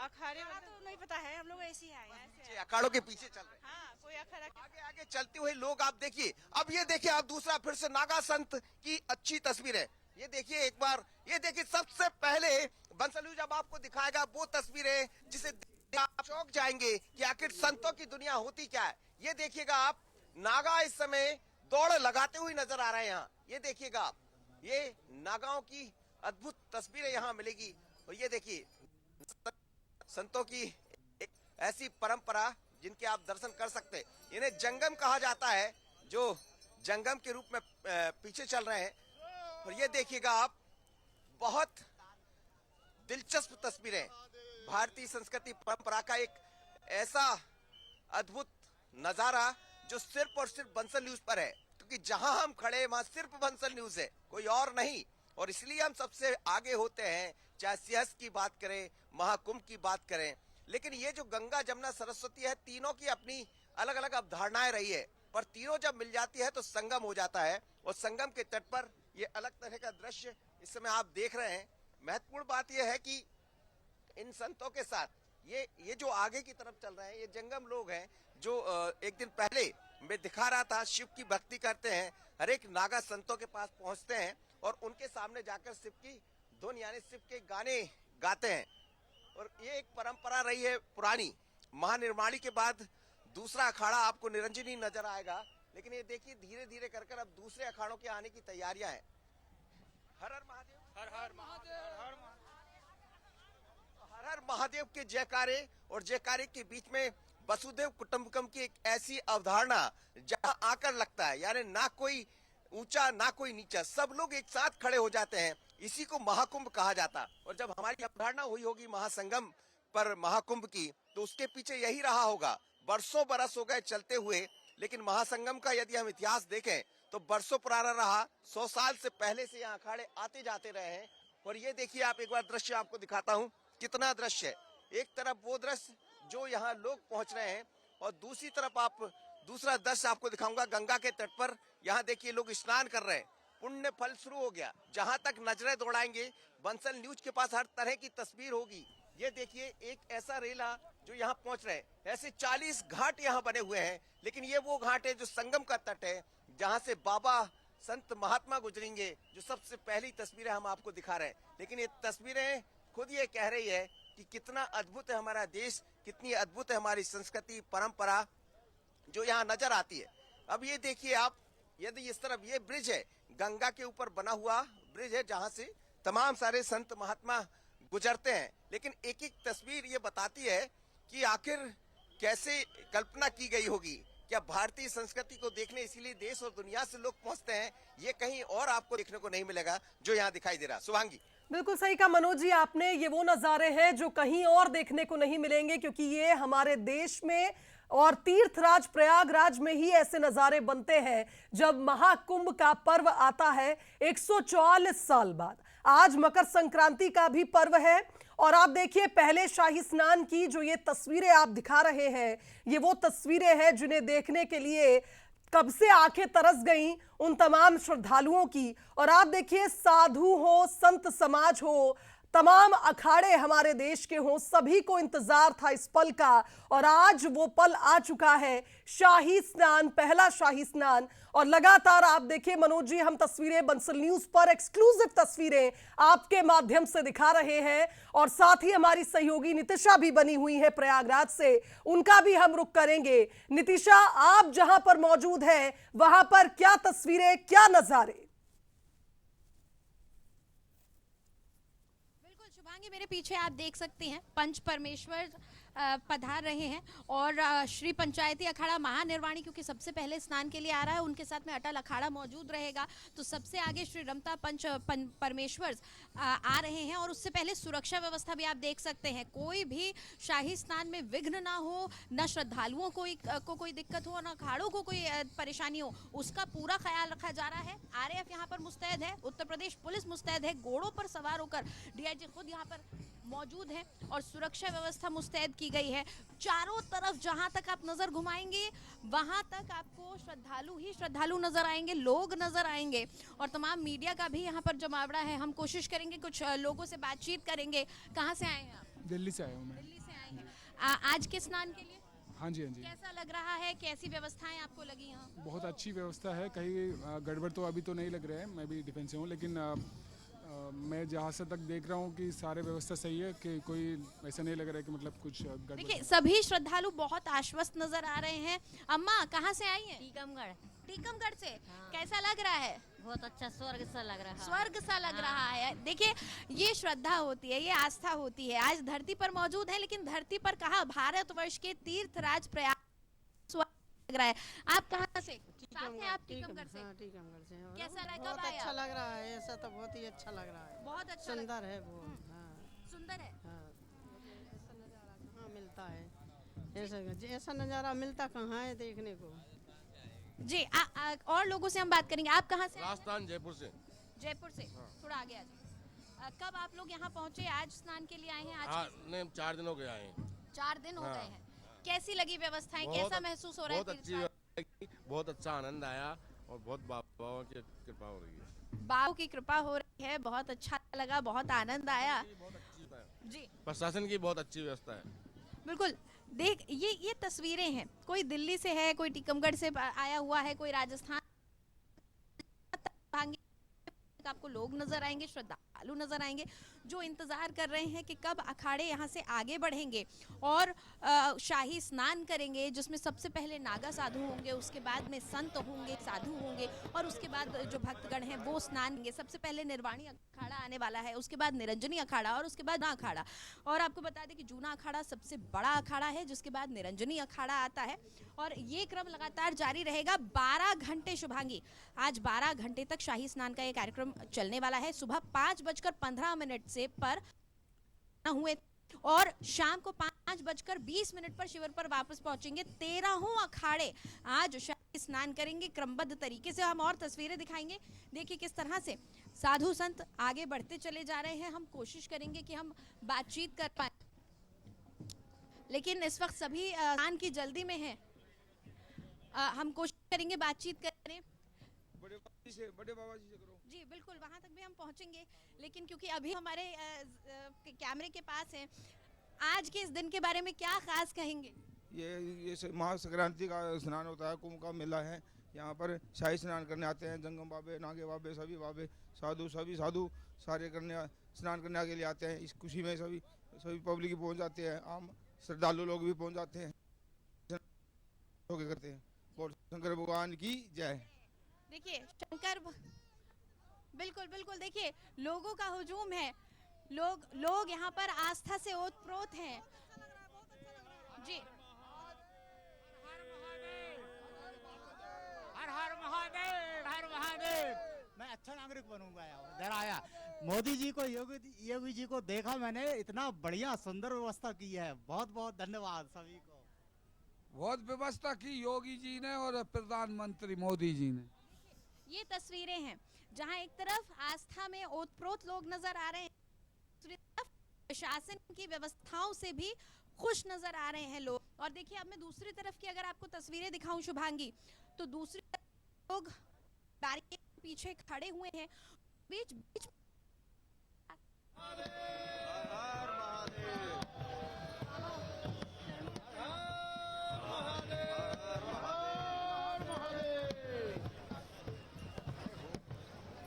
अखाड़े हाँ, तो नहीं पता है, हम लोग ऐसे ही आए हैं। पीछे अखाड़ों के पीछे चल रहे हैं। हाँ, कोई अखाड़ा आगे आगे चलते हुए लोग आप देखिए। अब ये देखिए, आप दूसरा फिर से नागा संत की अच्छी तस्वीर है। ये देखिए एक बार, ये देखिए सबसे पहले बंसलू जब आपको दिखाएगा वो तस्वीरें जिसे आप चौंक जाएंगे कि आखिर संतों की दुनिया होती क्या है। ये देखिएगा आप, नागा इस समय दौड़ लगाते हुए नजर आ रहे हैं यहाँ। ये देखिएगा आप, ये नागाओं की अद्भुत तस्वीरें यहाँ मिलेगी। और ये देखिए संतों की एक ऐसी परंपरा जिनके आप दर्शन कर सकते हैं। इन्हें जंगम कहा जाता है, जो जंगम के रूप में पीछे चल रहे हैं। और ये देखिएगा आप, बहुत दिलचस्प तस्वीरें, भारतीय संस्कृति परंपरा का एक ऐसा अद्भुत नजारा जो सिर्फ और सिर्फ बंसल न्यूज पर है, क्योंकि जहां हम खड़े हैं वहां सिर्फ बंसल न्यूज है, कोई और नहीं। और इसलिए हम सबसे आगे होते हैं, चाहे सिंहस्थ की बात करें, महाकुंभ की बात करें। लेकिन ये जो गंगा जमुना सरस्वती है, तीनों की अपनी अलग अलग अवधारणाएं रही है, पर तीनों जब मिल जाती है तो संगम हो जाता है। और संगम के तट पर ये अलग तरह का दृश्य इस समय आप देख रहे हैं। महत्वपूर्ण बात यह है कि इन संतों के साथ ये जो आगे की तरफ चल रहे हैं, ये जंगम लोग हैं जो एक दिन पहले मैं दिखा रहा था, शिव की भक्ति करते हैं, हर एक नागा संतों के पास पहुंचते हैं और उनके सामने जाकर शिव की धुन यानी शिव के गाने गाते हैं। और ये एक परंपरा रही है पुरानी। महानिर्वाणी के बाद दूसरा अखाड़ा आपको निरंजनी नजर आएगा, लेकिन ये देखिए धीरे धीरे कर अब दूसरे अखाड़ों के आने की तैयारियां हैं। हर हर महादेव, हर हर महादेव के जयकारे और जयकारे के बीच में वसुधैव कुटुंबकम की एक ऐसी अवधारणा जहां आकर लगता है, यानी ना कोई ऊंचा ना कोई नीचा, सब लोग एक साथ खड़े हो जाते हैं। इसी को महाकुंभ कहा जाता। और जब हमारी अवधारणा हुई होगी महासंगम पर महाकुंभ की, तो उसके पीछे यही रहा होगा। बरसों बरस हो गए चलते हुए, लेकिन महासंगम का यदि हम इतिहास देखें तो बरसों पुराना रहा। 100 साल से पहले से यहाँ अखाड़े आते जाते रहे हैं। और ये देखिए आप, एक बार दृश्य आपको दिखाता हूँ, कितना दृश्य है। एक तरफ वो दृश्य जो यहाँ लोग पहुंच रहे हैं और दूसरी तरफ दूसरा दृश्य आपको दिखाऊंगा गंगा के तट पर। यहाँ देखिए लोग स्नान कर रहे हैं, पुण्य फल शुरू हो गया। जहां तक नजरें दौड़ाएंगे बंसल न्यूज के पास हर तरह की तस्वीर होगी। ये देखिए एक ऐसा रेला जो यहाँ पहुंच रहे हैं। ऐसे 40 घाट यहाँ बने हुए हैं, लेकिन ये वो घाट है जो संगम का तट है, जहाँ से बाबा संत महात्मा गुजरेंगे। जो सबसे पहली तस्वीरें हम आपको दिखा रहे हैं, लेकिन ये तस्वीरें खुद ये कह रही है कि कितना अद्भुत है हमारा देश, कितनी अद्भुत है हमारी संस्कृति परंपरा जो यहाँ नजर आती है। अब ये देखिए आप, यदि इस तरफ ये ब्रिज है, गंगा के ऊपर बना हुआ ब्रिज है, जहाँ से तमाम सारे संत महात्मा गुजरते हैं। लेकिन एक एक तस्वीर ये बताती है कि आखिर कैसे कल्पना की गई होगी। क्या भारतीय संस्कृति को देखने इसीलिए देश और दुनिया से लोग पहुंचते हैं? ये कहीं और आपको देखने को नहीं मिलेगा जो यहाँ दिखाई दे रहा। शुभांगी, बिल्कुल सही कहा मनोज जी आपने। ये वो नजारे हैं जो कहीं और देखने को नहीं मिलेंगे, क्योंकि ये हमारे देश में और तीर्थराज प्रयागराज में ही ऐसे नजारे बनते हैं जब महाकुंभ का पर्व आता है 144 साल बाद। आज मकर संक्रांति का भी पर्व है और आप देखिए पहले शाही स्नान की जो ये तस्वीरें आप दिखा रहे हैं, ये वो तस्वीरें हैं जिन्हें देखने के लिए कब से आंखें तरस गईं उन तमाम श्रद्धालुओं की। और आप देखिए साधु हो, संत समाज हो, तमाम अखाड़े हमारे देश के हों, सभी को इंतजार था इस पल का और आज वो पल आ चुका है। शाही स्नान, पहला शाही स्नान। और लगातार आप देखिए मनोज जी, हम तस्वीरें बंसल न्यूज पर एक्सक्लूसिव तस्वीरें आपके माध्यम से दिखा रहे हैं और साथ ही हमारी सहयोगी नितिशा भी बनी हुई है प्रयागराज से, उनका भी हम रुख करेंगे। नितिशा, आप जहां पर मौजूद हैं वहां पर क्या तस्वीरें, क्या नजारे? मेरे पीछे आप देख सकते हैं पंच परमेश्वर पधार रहे हैं और श्री पंचायती अखाड़ा महानिर्वाणी क्योंकि सबसे पहले स्नान के लिए आ रहा है, उनके साथ में अटल अखाड़ा मौजूद रहेगा। तो सबसे आगे श्री रमता पंच परमेश्वर आ रहे हैं और उससे पहले सुरक्षा व्यवस्था भी आप देख सकते हैं। कोई भी शाही स्नान में विघ्न ना हो, न श्रद्धालुओं को कोई दिक्कत हो, न अखाड़ों को कोई परेशानी हो, उसका पूरा ख्याल रखा जा रहा है। आरएएफ यहाँ पर मुस्तैद है, उत्तर प्रदेश पुलिस मुस्तैद है, घोड़ों पर सवार होकर डीआईजी खुद यहाँ पर मौजूद है और सुरक्षा व्यवस्था मुस्तैद की गई है। चारों तरफ जहां तक आप नजर घुमाएंगे वहां तक आपको श्रद्धालु ही श्रद्धालु नजर आएंगे, लोग नजर आएंगे और तमाम मीडिया का भी यहाँ पर जमावड़ा है। हम कोशिश करेंगे कुछ लोगों से बातचीत करेंगे। कहाँ से आए हैं आप? दिल्ली से आया हूँ मैं। दिल्ली से आए हैं आज के स्नान के लिए? हाँ जी, हाँ जी। कैसा लग रहा है, कैसी व्यवस्थाएं आपको लगी यहाँ? बहुत अच्छी व्यवस्था है, कहीं गड़बड़ तो अभी तो नहीं लग रहा है। मैं भी डिफेंस से हूँ, लेकिन मैं जहाँ से तक देख रहा हूँ कि सारे व्यवस्था सही है, कि कोई ऐसा नहीं लग रहा है कि मतलब कुछ गड़बड़। देखिए सभी श्रद्धालु बहुत आश्वस्त नजर आ रहे हैं। अम्मा कहाँ से आई हैं? टीकमगढ़। टीकमगढ़ से। हाँ। कैसा लग रहा है? बहुत अच्छा, स्वर्ग सा लग रहा है। स्वर्ग सा लग रहा है। देखिए ये श्रद्धा होती है, ये आस्था होती है। आज धरती पर मौजूद है, लेकिन धरती पर कहाँ, भारतवर्ष के तीर्थराज प्रयाग लग रहा है। आप कहाँ से? साथ हैं आप? टीकमगढ़ से। हाँ, टीकमगढ़ से। कैसा लगा? बहुत अच्छा लग रहा है, ऐसा तो बहुत ही अच्छा लग रहा है। बहुत अच्छा, सुंदर है वो। हाँ, सुंदर है। हाँ, ऐसा नज़ारा कहाँ मिलता है? ऐसा नज़ारा मिलता कहाँ है देखने को? जी और लोगों से हम बात करेंगे। आप कहाँ से? राजस्थान, जयपुर से। जयपुर से। थोड़ा आगे आ जाइए। कब आप लोग यहाँ पहुँचे? आज स्नान के लिए आए हैं? आज नहीं, 4 दिन हो गए आए हैं। 4 दिन हो गए हैं। कैसी लगी व्यवस्थाएं? कैसा महसूस हो रहा है? बहुत अच्छी, बहुत अच्छा आनंद आया और बहुत बाबा की कृपा हो रही है। बाबा की कृपा हो रही है, बहुत अच्छा लगा, बहुत आनंद आया। जी, प्रशासन की बहुत अच्छी व्यवस्था है। बिल्कुल। देख ये तस्वीरें हैं, कोई दिल्ली से है, कोई टीकमगढ़ से आया हुआ है, कोई राजस्थान। आपको लोग नजर आएंगे, श्रद्धालु नजर आएंगे जो इंतजार कर रहे हैं कि कब अखाड़े यहाँ से आगे बढ़ेंगे और शाही स्नान करेंगे, जिसमें सबसे पहले नागा साधु होंगे, उसके बाद में संत होंगे, साधु होंगे और उसके बाद जो भक्तगण हैं वो स्नान करेंगे। सबसे पहले निर्वाणी अखाड़ा आने वाला है, उसके बाद निरंजनी अखाड़ा और उसके बाद जूना अखाड़ा। और आपको बता दें कि जूना अखाड़ा सबसे बड़ा अखाड़ा है, जिसके बाद निरंजनी अखाड़ा आता है और ये क्रम लगातार जारी रहेगा 12 घंटे। शुभांगी, आज 12 घंटे तक शाही स्नान का ये कार्यक्रम चलने वाला है। सुबह 5:15 से पर हुए और शाम को 5:20 पर शिविर पर वापस पहुंचेंगे। 13 अखाड़े आज शाही स्नान करेंगे क्रमबद्ध तरीके से। हम और तस्वीरें दिखाएंगे। देखिए किस तरह से साधु संत आगे बढ़ते चले जा रहे हैं। हम कोशिश करेंगे कि हम बातचीत कर पाए लेकिन इस वक्त सभी स्नान की जल्दी में हैं। हम कोशिश करेंगे बातचीत करें। बड़े बाबा जी से करो। जी बिल्कुल, वहां तक भी हम पहुंचेंगे, लेकिन क्योंकि अभी हमारे कैमरे के पास हैं, आज के इस दिन के बारे में क्या खास कहेंगे? ये महासंक्रांति का स्नान होता है, कुंभ का मेला है। यहाँ पर शाही स्नान करने आते हैं जंगम बाबे, नागे बाबे, सभी बाबे, सभी साधु सारे स्नान करने के लिए आते हैं। इस खुशी में सभी पब्लिक पहुँच जाते हैं, आम श्रद्धालु लोग भी पहुँच जाते हैं, करते हैं। और शंकर भगवान की जय। देखिए बिल्कुल बिल्कुल, देखिए लोगों का हुजूम है, लोग यहाँ पर आस्था से ओतप्रोत हैं। जी हर महादेव। मैं अच्छा नागरिक बनूंगा यार। इधर आया मोदी जी को, योगी जी को देखा मैंने, इतना बढ़िया सुंदर व्यवस्था की है। बहुत बहुत धन्यवाद सभी को। बहुत व्यवस्था की योगी जी ने और प्रधानमंत्री मोदी जी ने। ये तस्वीरें हैं जहां एक तरफ आस्था में ओतप्रोत लोग नजर आ रहे हैं, दूसरी तरफ प्रशासन की व्यवस्थाओं से भी खुश नजर आ रहे हैं लोग। और देखिए अब मैं दूसरी तरफ की अगर आपको तस्वीरें दिखाऊं शुभांगी, तो दूसरी तरफ लोग बैरिकेड के पीछे खड़े हुए हैं, बीच बीच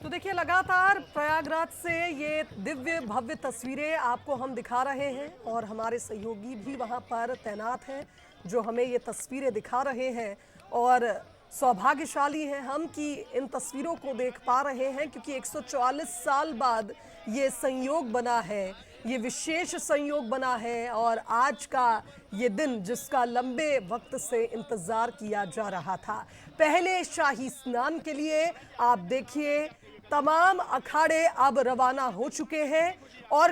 तो देखिए लगातार प्रयागराज से ये दिव्य भव्य तस्वीरें आपको हम दिखा रहे हैं और हमारे सहयोगी भी वहां पर तैनात हैं जो हमें ये तस्वीरें दिखा रहे हैं। और सौभाग्यशाली हैं हम कि इन तस्वीरों को देख पा रहे हैं, क्योंकि 144 साल बाद ये संयोग बना है, ये विशेष संयोग बना है। और आज का ये दिन जिसका लंबे वक्त से इंतजार किया जा रहा था, पहले शाही स्नान के लिए आप देखिए तमाम अखाड़े अब रवाना हो चुके हैं और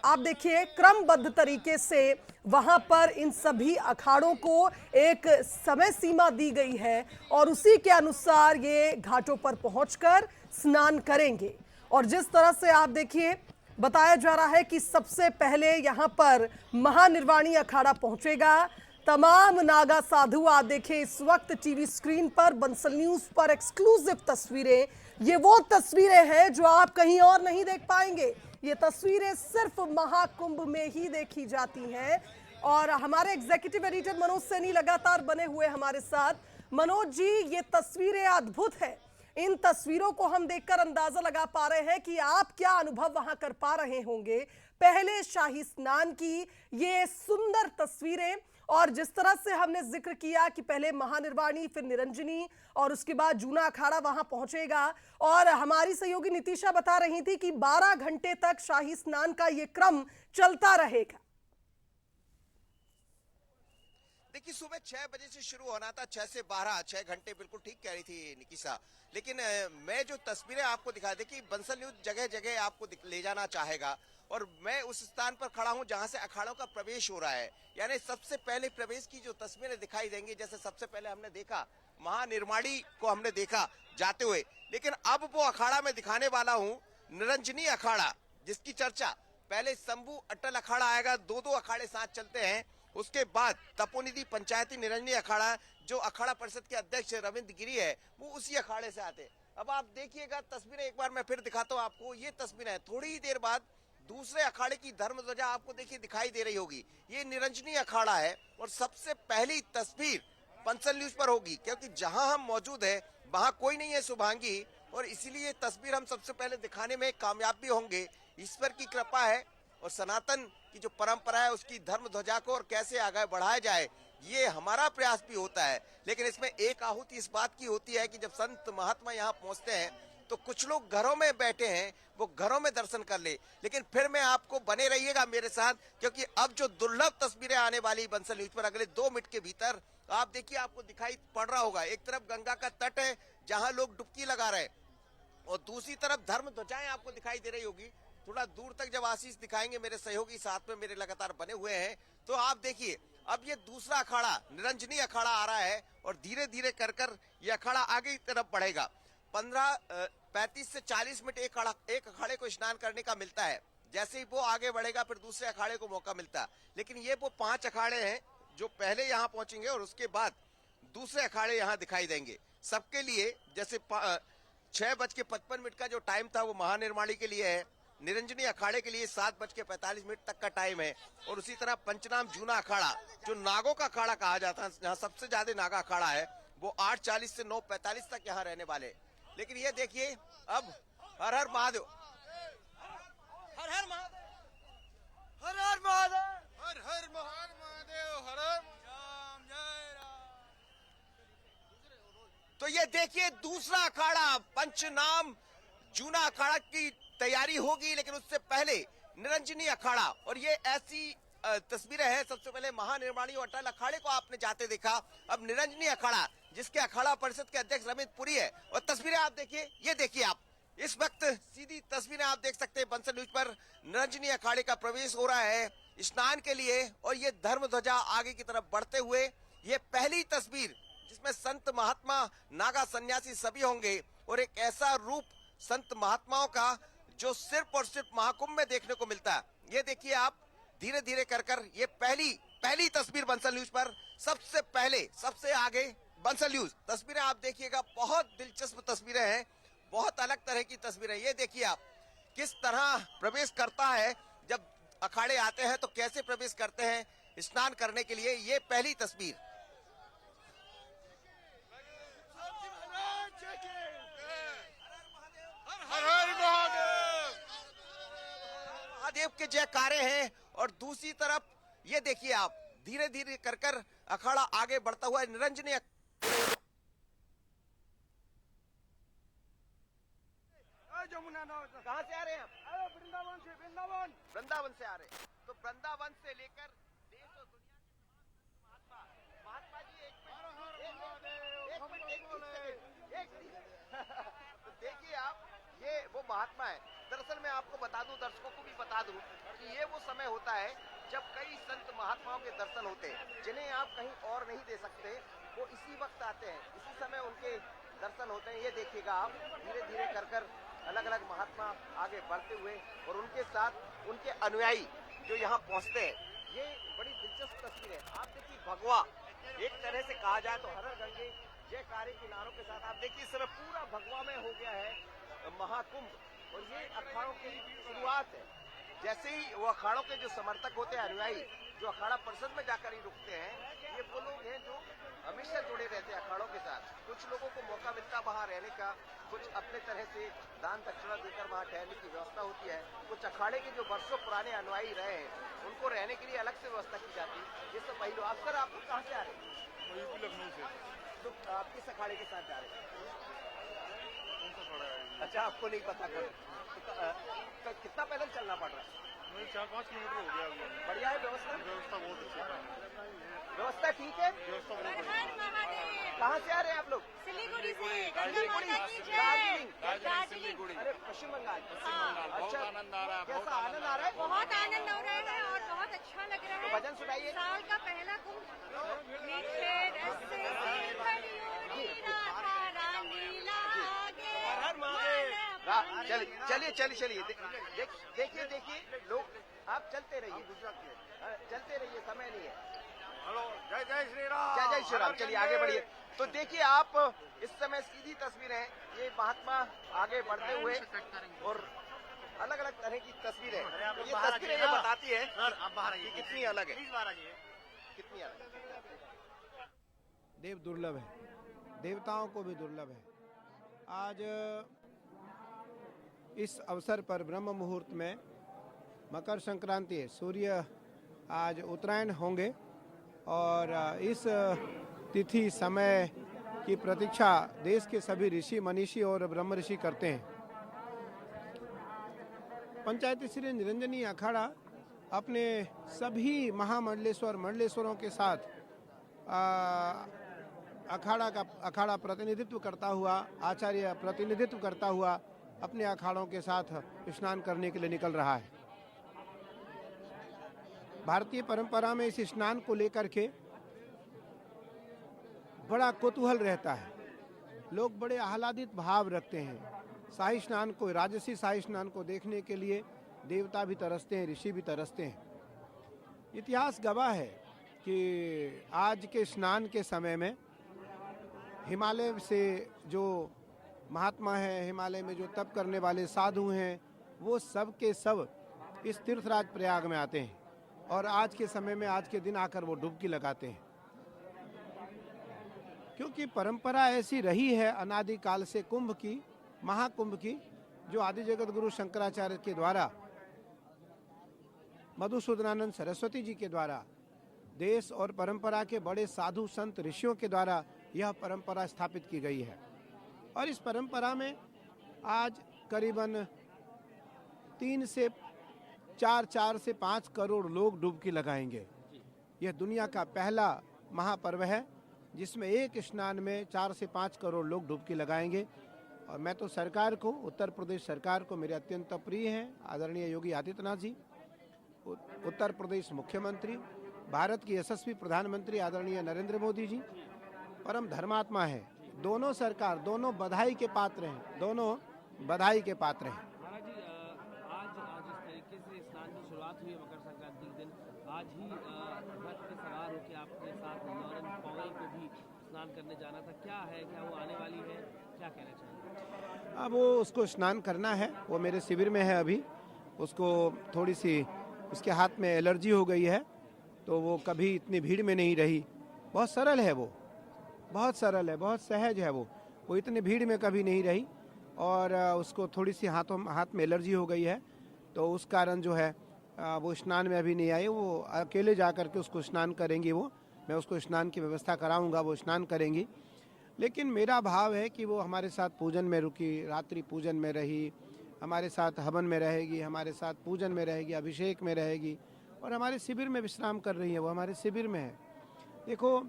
आप देखिए क्रमबद्ध तरीके से वहां पर इन सभी अखाड़ों को एक समय सीमा दी गई है और उसी के अनुसार ये घाटों पर पहुंचकर स्नान करेंगे। और जिस तरह से आप देखिए बताया जा रहा है कि सबसे पहले यहां पर महानिर्वाणी अखाड़ा पहुंचेगा। तमाम नागा साधु आप देखिए इस वक्त टीवी स्क्रीन पर बंसल न्यूज पर एक्सक्लूसिव तस्वीरें, ये वो तस्वीरें हैं जो आप कहीं और नहीं देख पाएंगे। ये तस्वीरें सिर्फ महाकुंभ में ही देखी जाती हैं। और हमारे एग्जीक्यूटिव एडिटर मनोज सैनी लगातार बने हुए हमारे साथ। मनोज जी, ये तस्वीरें अद्भुत है, इन तस्वीरों को हम देखकर अंदाजा लगा पा रहे हैं कि आप क्या अनुभव वहां कर पा रहे होंगे। पहले शाही स्नान की ये सुंदर तस्वीरें, और जिस तरह से हमने जिक्र किया कि पहले महानिर्वाणी, फिर निरंजनी और उसके बाद जूना अखाड़ा वहां पहुंचेगा। और हमारी सहयोगी नितिशा बता रही थी कि 12 घंटे तक शाही स्नान का ये क्रम चलता रहेगा। देखिए सुबह 6 बजे से शुरू होना था, 6 से 12, 6 घंटे, बिल्कुल ठीक कह रही थी निकिसा। लेकिन मैं जो तस्वीरें आपको दिखा दे कि बंसल न्यूज जगह जगह आपको ले जाना चाहेगा और मैं उस स्थान पर खड़ा हूं जहां से अखाड़ों का प्रवेश हो रहा है। यानी सबसे पहले प्रवेश की जो तस्वीरें दिखाई देंगी, जैसे सबसे पहले हमने देखा महानिर्वाणी को हमने देखा जाते हुए, लेकिन अब वो अखाड़ा में दिखाने वाला हूं निरंजनी अखाड़ा, जिसकी चर्चा पहले शंभू अटल अखाड़ा आएगा, दो अखाड़े साथ चलते हैं। उसके बाद तपोनिधि पंचायती निरंजनी अखाड़ा, जो अखाड़ा परिषद के अध्यक्ष रविंद्र गिरी है, वो उसी अखाड़े से आते हैं। अब आप देखिएगा तस्वीरें, एक बार मैं फिर दिखाता हूँ आपको। ये तस्वीरें है, थोड़ी ही देर बाद दूसरे अखाड़े की धर्म ध्वजा आपको देखिए दिखाई दे रही होगी। ये निरंजनी अखाड़ा है और सबसे पहली तस्वीर बंसल न्यूज पर होगी, क्योंकि जहां हम मौजूद है वहां कोई नहीं है शुभांगी, और इसीलिए तस्वीर हम सबसे पहले दिखाने में कामयाब भी होंगे। ईश्वर की कृपा है और सनातन की जो परंपरा है उसकी धर्म ध्वजा को और कैसे आगे बढ़ाया जाए, ये हमारा प्रयास भी होता है। लेकिन इसमें एक आहुति इस बात की होती है कि जब संत महात्मा यहाँ पहुंचते हैं तो कुछ लोग घरों में बैठे हैं, वो घरों में दर्शन कर ले। लेकिन फिर मैं आपको बने रहिएगा मेरे साथ, क्योंकि अब जो दुर्लभ तस्वीरें आने वाली बंसल न्यूज पर अगले 2 मिनट के भीतर, आप देखिए आपको दिखाई पड़ रहा होगा। एक तरफ गंगा का तट है जहां लोग डुबकी लगा रहे हैं और दूसरी तरफ धर्म ध्वजाएं आपको दिखाई दे रही होगी। थोड़ा दूर तक जब आशीष दिखाएंगे, मेरे सहयोगी साथ में मेरे लगातार बने हुए हैं, तो आप देखिए अब ये दूसरा अखाड़ा निरंजनी अखाड़ा आ रहा है और धीरे धीरे कर ये अखाड़ा आगे की तरफ बढ़ेगा। 35 से 40 मिनट एक अखाड़े को स्नान करने का मिलता है। जैसे ही वो आगे बढ़ेगा फिर दूसरे अखाड़े को मौका मिलता है। लेकिन ये वो 5 अखाड़े हैं जो पहले यहाँ पहुंचेंगे और उसके बाद दूसरे अखाड़े यहाँ दिखाई देंगे। सबके लिए जैसे 6:55 का जो टाइम था वो महानिर्माणी के लिए है, निरंजनी अखाड़े के लिए 7:45 तक का टाइम है, और उसी तरह पंचनाम जूना अखाड़ा जो नागों का अखाड़ा कहा जाता है, जहाँ सबसे ज्यादा नागा अखाड़ा है, वो 8:40 से 9:45 तक यहाँ रहने वाले। लेकिन ये देखिए अब हर हर महादेव, हर हर महादेव, हर हर महादेव, हर हर महादेव, हर हर राम, जय राम। तो ये देखिए दूसरा अखाड़ा पंचनाम जूना अखाड़ा की तैयारी होगी, लेकिन उससे पहले निरंजनी अखाड़ा, और ये ऐसी तस्वीरें हैं। सबसे पहले महानिर्माणी और अटल अखाड़े को आपने जाते देखा, अब निरंजनी अखाड़ा जिसके अखाड़ा परिषद के अध्यक्ष रमित पुरी है, और तस्वीरें आप देखिए, ये देखिए आप इस वक्त सीधी तस्वीरें आप देख सकते हैं बंसल न्यूज पर। निरंजनी अखाड़े का प्रवेश हो रहा है स्नान के लिए, और ये धर्म ध्वजा आगे की तरफ बढ़ते हुए, ये पहली तस्वीर जिसमें संत महात्मा नागा सन्यासी सभी होंगे, और एक ऐसा रूप संत महात्माओं का जो सिर्फ और सिर्फ महाकुंभ में देखने को मिलता है। ये देखिए आप धीरे धीरे कर ये पहली तस्वीर बंसल न्यूज पर, सबसे पहले सबसे आगे बंसल न्यूज। तस्वीरें आप देखिएगा, बहुत दिलचस्प तस्वीरें हैं, बहुत अलग तरह की तस्वीरें। ये देखिए आप किस तरह प्रवेश करता है, जब अखाड़े आते हैं तो कैसे प्रवेश करते हैं स्नान करने के लिए, ये पहली तस्वीर। महादेव के जयकारे हैं, और दूसरी तरफ ये देखिए आप धीरे धीरे कर अखाड़ा आगे बढ़ता हुआ निरंजनी। कहाँ से आ रहे हैं आप? वृंदावन से। वृंदावन से आ रहे हैं, तो वृंदावन से लेकर देश और दुनिया के महात्मा जी एक तो देखिए आप, ये वो महात्मा है। दरअसल मैं आपको बता दूं, दर्शकों को भी बता दूं कि ये वो समय होता है जब कई संत महात्माओं के दर्शन होते हैं, जिन्हें आप कहीं और नहीं दे सकते, वो इसी वक्त आते हैं, इसी समय उनके दर्शन होते हैं। ये देखिएगा आप धीरे धीरे कर अलग अलग महात्मा आगे बढ़ते हुए, और उनके साथ उनके अनुयायी जो यहाँ पहुँचते हैं। ये बड़ी दिलचस्प तस्वीर है। आप देखिए भगवा, एक तरह से कहा जाए तो हर हर गंगे जयकारे के नारों के साथ आप देखिए इस समय पूरा भगवा में हो गया है महाकुंभ, और ये अखाड़ों की शुरुआत है। जैसे ही वो अखाड़ों के जो समर्थक होते हैं, अनुयायी जो अखाड़ा परिषद में जाकर ही रुकते हैं, ये वो लोग हैं जो हमेशा जुड़े रहते हैं अखाड़ों के साथ। कुछ लोगों को मौका मिलता वहाँ रहने का, कुछ अपने तरह से दान दक्षिणा देकर वहाँ ठहरने की व्यवस्था होती है। कुछ अखाड़े के जो वर्षों पुराने अनुयायी रहे हैं, उनको रहने के लिए अलग से व्यवस्था की जाती है। ये सब वही लोग। आप सर, आप कहाँ से आ रहे हैं? लखनऊ से। तो आप किस अखाड़े के साथ जा रहे हैं? अच्छा, आपको नहीं पता कौन? तो कितना पैदल चलना पड़ रहा है? 4-5 किलोमीटर हो गया। बढ़िया है व्यवस्था? व्यवस्था बहुत अच्छी है। व्यवस्था ठीक है? व्यवस्था बहुत बढ़िया। कहाँ से आ रहे हैं आप लोग? सिलीगुड़ी से। सिलीगुड़ी। अरे पश्चिम बंगाल। बहुत आनंद आ रहा है। कैसा आनंद आ रहा है? बहुत आनंद हो रहा है और बहुत अच्छा लग रहा है। तो भजन सुनाइए। साल का पहला कुंभ। चलिए देखिए लोग, आप चलते रहिए, समय नहीं है। हेलो, जय जय श्री राम। जय श्री राम। चलिए आगे बढ़िए। तो देखिए आप इस समय सीधी तस्वीरें हैं, ये महात्मा आगे बढ़ते हुए, और अलग अलग तरह की तस्वीरें। तो ये तस्वीरें ये बताती है कि कितनी अलग है, कितनी अलग है। देव दुर्लभ है, देवताओं को भी दुर्लभ है। आज इस अवसर पर ब्रह्म मुहूर्त में मकर संक्रांति है, सूर्य आज उत्तरायण होंगे, और इस तिथि समय की प्रतीक्षा देश के सभी ऋषि मनीषी और ब्रह्म ऋषि करते हैं। पंचायती श्री निरंजनी अखाड़ा अपने सभी मंडलेश्वरों के साथ अखाड़ा प्रतिनिधित्व करता हुआ, आचार्य प्रतिनिधित्व करता हुआ अपने अखाड़ों के साथ स्नान करने के लिए निकल रहा है। भारतीय परंपरा में इस स्नान को लेकर के बड़ा कौतूहल रहता है, लोग बड़े आह्लादित भाव रखते हैं। शाही स्नान को, राजसी शाही स्नान को देखने के लिए देवता भी तरसते हैं, ऋषि भी तरसते हैं। इतिहास गवाह है कि आज के स्नान के समय में हिमालय से जो महात्मा है, हिमालय में जो तप करने वाले साधु हैं, वो सब के सब इस तीर्थराज प्रयाग में आते हैं और आज के समय में, आज के दिन आकर वो डुबकी लगाते हैं। क्योंकि परंपरा ऐसी रही है अनादिकाल से कुंभ की, महाकुंभ की, जो आदि जगत गुरु शंकराचार्य के द्वारा, मधुसूदनानंद सरस्वती जी के द्वारा, देश और परंपरा के बड़े साधु संत ऋषियों के द्वारा यह परंपरा स्थापित की गई है। और इस परंपरा में आज करीबन 3 से 4 से 5 करोड़ लोग डुबकी लगाएंगे। यह दुनिया का पहला महापर्व है जिसमें एक स्नान में 4 से 5 करोड़ लोग डुबकी लगाएंगे। और मैं तो सरकार को, उत्तर प्रदेश सरकार को मेरे अत्यंत प्रिय हैं आदरणीय योगी आदित्यनाथ जी, उत्तर प्रदेश मुख्यमंत्री, भारत की यशस्वी प्रधानमंत्री आदरणीय नरेंद्र मोदी जी परम धर्मात्मा है। दोनों सरकार, दोनों बधाई के पात्र हैं, दोनों बधाई के पात्र हैं। आज इस तरीके से स्नान की शुरुआत हुई है मकर संक्रांति के दिन, आज ही रथ पे सवार होकर आपके साथ लॉरेन पॉवेल को भी स्नान करने जाना था। क्या है, क्या वो आने वाली है, क्या कहना चाहिए? अब वो उसको स्नान करना है, वो मेरे शिविर में है अभी। उसको थोड़ी सी उसके हाथ में एलर्जी हो गई है, तो वो कभी इतनी भीड़ में नहीं रही। बहुत सरल है वो, बहुत सरल है, बहुत सहज है वो इतनी भीड़ में कभी नहीं रही। और उसको थोड़ी सी हाथ में एलर्जी हो गई है, तो उस कारण जो है वो स्नान में अभी नहीं आई। वो अकेले जा कर के उसको स्नान करेंगी, वो मैं उसको स्नान की व्यवस्था कराऊंगा, वो स्नान करेंगी। लेकिन मेरा भाव है कि वो हमारे साथ पूजन में रुकी, रात्रि पूजन में रही, हमारे साथ हवन में रहेगी, हमारे साथ पूजन में रहेगी, अभिषेक में रहेगी और हमारे शिविर में विश्राम कर रही है। वो हमारे शिविर में है। देखो,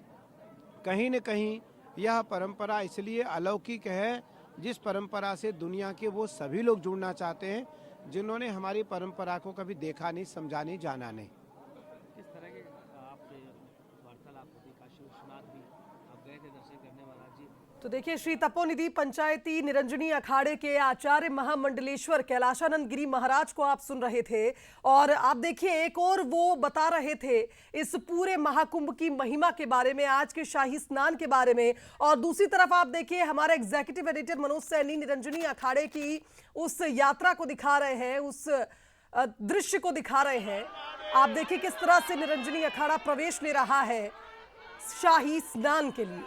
कहीं न कहीं यह परंपरा इसलिए अलौकिक है, जिस परंपरा से दुनिया के वो सभी लोग जुड़ना चाहते हैं जिन्होंने हमारी परंपरा को कभी देखा नहीं, समझा नहीं, जाना नहीं। किस तरह के आपसे वार्तालाप होती? काशी विश्वनाथ भी आप गए थे दर्शन करने, महाराज जी? तो देखिए, श्री तपोनिधि पंचायती निरंजनी अखाड़े के आचार्य महामंडलेश्वर कैलाशानंद गिरी महाराज को आप सुन रहे थे। और आप देखिए, एक और वो बता रहे थे इस पूरे महाकुंभ की महिमा के बारे में, आज के शाही स्नान के बारे में। और दूसरी तरफ आप देखिए, हमारे एग्जीक्यूटिव एडिटर मनोज सैनी निरंजनी अखाड़े की उस यात्रा को दिखा रहे हैं, उस दृश्य को दिखा रहे हैं। आप देखिए किस तरह से निरंजनी अखाड़ा प्रवेश ले रहा है शाही स्नान के लिए।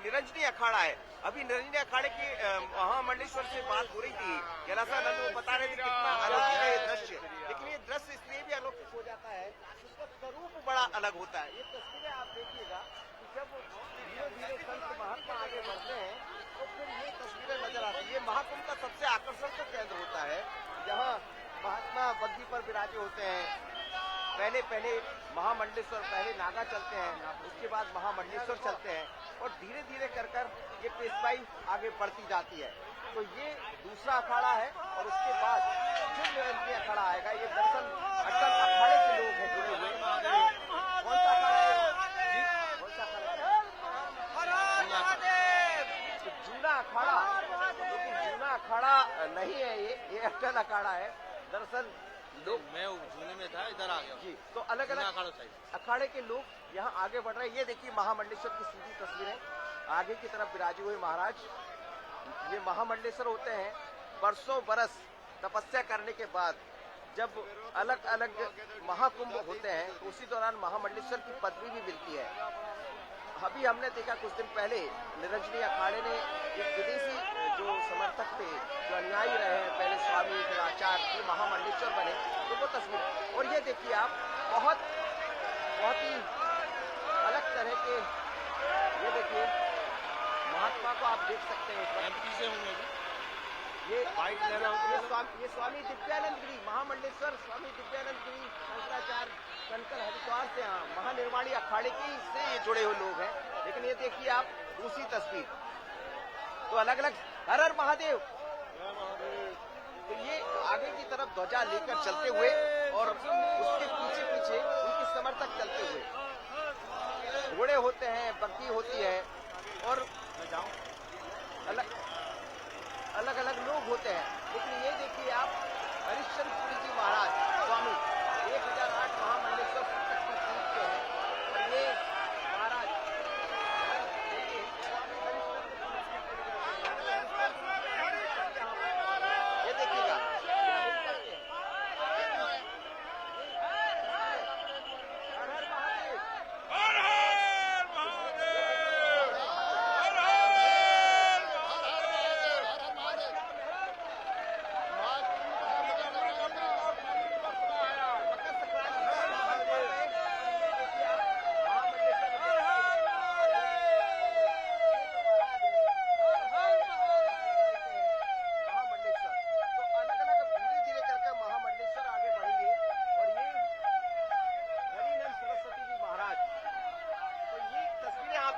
निरंजनी अखाड़ा है। अभी निरंजनी अखाड़े की महामंडलेश्वर से बात हो रही थी, कैलाशानंद वो बता रहे थे कितना अलौकिक है ये दृश्य। लेकिन ये दृश्य इसलिए भी अलौकिक हो जाता है, उसका स्वरूप बड़ा अलग होता है। ये तस्वीरें आप देखिएगा कि जब धीरे धीरे संत महात्मा आगे बढ़ते हैं तो फिर ये तस्वीरें नजर आती है। ये महाकुंभ का सबसे आकर्षण का केंद्र होता है, जहाँ महात्मा बग्घी पर विराजे होते हैं। पहले महामंडलेश्वर, पहले नागा चलते हैं, उसके बाद महामंडलेश्वर चलते हैं और धीरे धीरे कर ये पेशवाई आगे बढ़ती जाती है। तो ये दूसरा अखाड़ा है और उसके बाद फिर निरंजनी अखाड़ा आएगा। ये दरअसल अटल अखाड़े के लोग हैं जुड़े हुए। कौन सा अखाड़ा है? कौन सा अखाड़ा? जूना अखाड़ा, लेकिन जूना अखाड़ा नहीं है ये अटल अखाड़ा है। दरअसल लोग, मैं जूने में था, इधर आ गया जी। तो अलग अलग अखाड़े के लोग यहाँ आगे बढ़ रहे हैं। ये देखिए महामंडलेश्वर की सीधी तस्वीर है, आगे की तरफ विराजे हुए महाराज। ये महामंडलेश्वर होते हैं। बरसों बरस तपस्या करने के बाद जब अलग अलग महाकुंभ होते हैं तो उसी दौरान महामंडलेश्वर की पदवी भी मिलती है। अभी हमने देखा कुछ दिन पहले निरंजनी अखाड़े ने एक विदेशी जो समर्थक थे, जो अनुयायी रहे हैं, पहले स्वामी फिर आचार्य, महामंडलेश्वर बने, तो वो तस्वीर। और ये देखिए आप, बहुत ही अलग तरह के, ये देखिए महात्मा को आप देख सकते हैं। एमपी से होंगे ये वाइट ये स्वामी दिव्यानंद गिरी, महामंडलेश्वर स्वामी दिव्यानंद गिरी शंकराचार्य कनकर हरिद्वार से महानिर्वाणी अखाड़े की से ये जुड़े हुए लोग हैं। लेकिन ये देखिए आप दूसरी तस्वीर, तो अलग अलग हर हर महादेव। तो ये आगे की तरफ ध्वजा लेकर चलते हुए और उसके पीछे पीछे उनके समर्थक चलते हुए, घोड़े होते हैं, बग्घी होती है और अलग अलग अलग लोग होते हैं, लेकिन ये देखिए आप हरिश्चंद्र पुरी जी महाराज स्वामी 1008 महामंडलेश्वर पुस्तक की पीठ के हैं और ये महाराज ये देखिएगा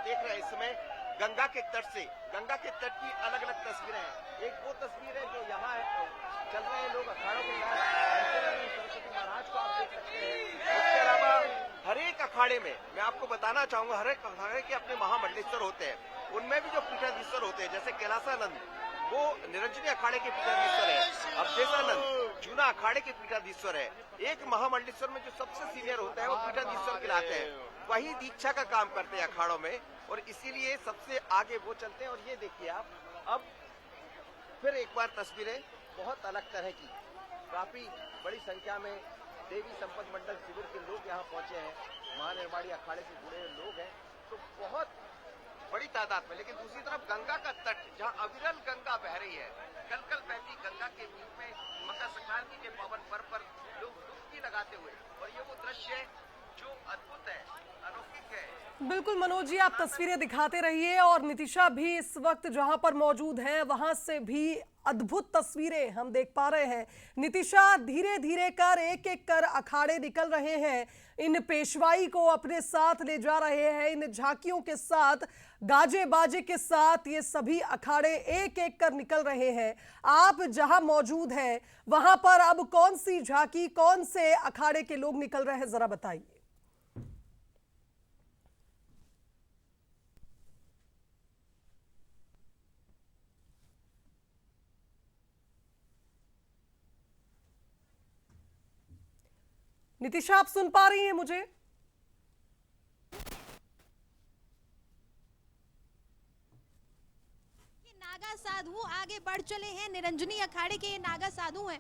देख रहे हैं इस समय गंगा के तट से, गंगा के तट की अलग अलग तस्वीरें हैं। एक वो तस्वीर है जो यहाँ चल रहे हैं लोग अखाड़ों के साथ, सरस्वती महाराज को आप देख सकते हैं। इसके अलावा हर एक अखाड़े में मैं आपको बताना चाहूंगा, हर एक अखाड़े के अपने महामंडलेश्वर होते हैं, उनमें भी जो पीठाधीश्वर होते हैं, जैसे कैलासानंद वो निरंजनी अखाड़े के पीठाधीश्वर है, अवधेशानंद जूना अखाड़े के पीठाधीश्वर है। एक महामंडलेश्वर में जो सबसे सीनियर होता है वो पीठाधीश्वर कहलाते हैं, वही दीक्षा का काम करते हैं अखाड़ों में, और इसीलिए सबसे आगे वो चलते हैं। और ये देखिए आप अब फिर एक बार तस्वीरें बहुत अलग तरह की, काफी बड़ी संख्या में देवी संपद मंडल शिविर के लोग यहाँ पहुंचे हैं, महानिर्माणी अखाड़े से जुड़े हुए लोग हैं, तो बहुत बड़ी तादाद में। लेकिन दूसरी तरफ गंगा का तट, जहाँ अविरल गंगा बह रही है, कल कल बहती गंगा के बीच में मकर संक्रांति के पावन पर्व पर लोग डुबकी लगाते हुए, और ये वो दृश्य है जो अद्भुत है, अलौकिक है। बिल्कुल मनोज जी, आप तस्वीरें दिखाते रहिए और नितिशा भी इस वक्त जहां पर मौजूद हैं वहां से भी अद्भुत तस्वीरें हम देख पा रहे हैं। नितिशा, धीरे धीरे कर एक एक कर अखाड़े निकल रहे हैं, इन पेशवाई को अपने साथ ले जा रहे हैं, इन झांकियों के साथ, गाजे बाजे के साथ ये सभी अखाड़े एक एक कर निकल रहे हैं। आप जहां मौजूद हैं वहां पर अब कौन सी झांकी, कौन से अखाड़े के लोग निकल रहे हैं, जरा बताइए। नितिशा, आप सुन पा रही हैं मुझे? नागा साधु आगे बढ़ चले हैं, निरंजनी अखाड़े के ये नागा साधु हैं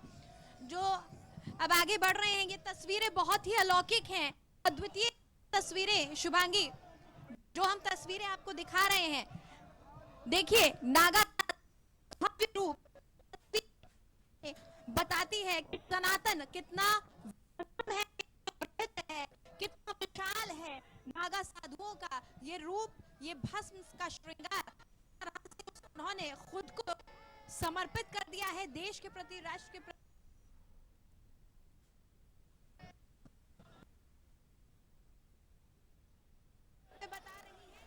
जो अब आगे बढ़ रहे हैं। ये तस्वीरें बहुत ही अलौकिक हैं, अद्वितीय तस्वीरें शुभांगी, जो हम तस्वीरें आपको दिखा रहे हैं। देखिए नागा भव्य रूप बताती है कि सनातन कितना है, कितना विशाल है। नागा साधुओं का ये रूप, ये भस्म का श्रृंगार, उन्होंने खुद को समर्पित कर दिया है देश के प्रति, राष्ट्र के प्रति। बता रही है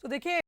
तो देखिए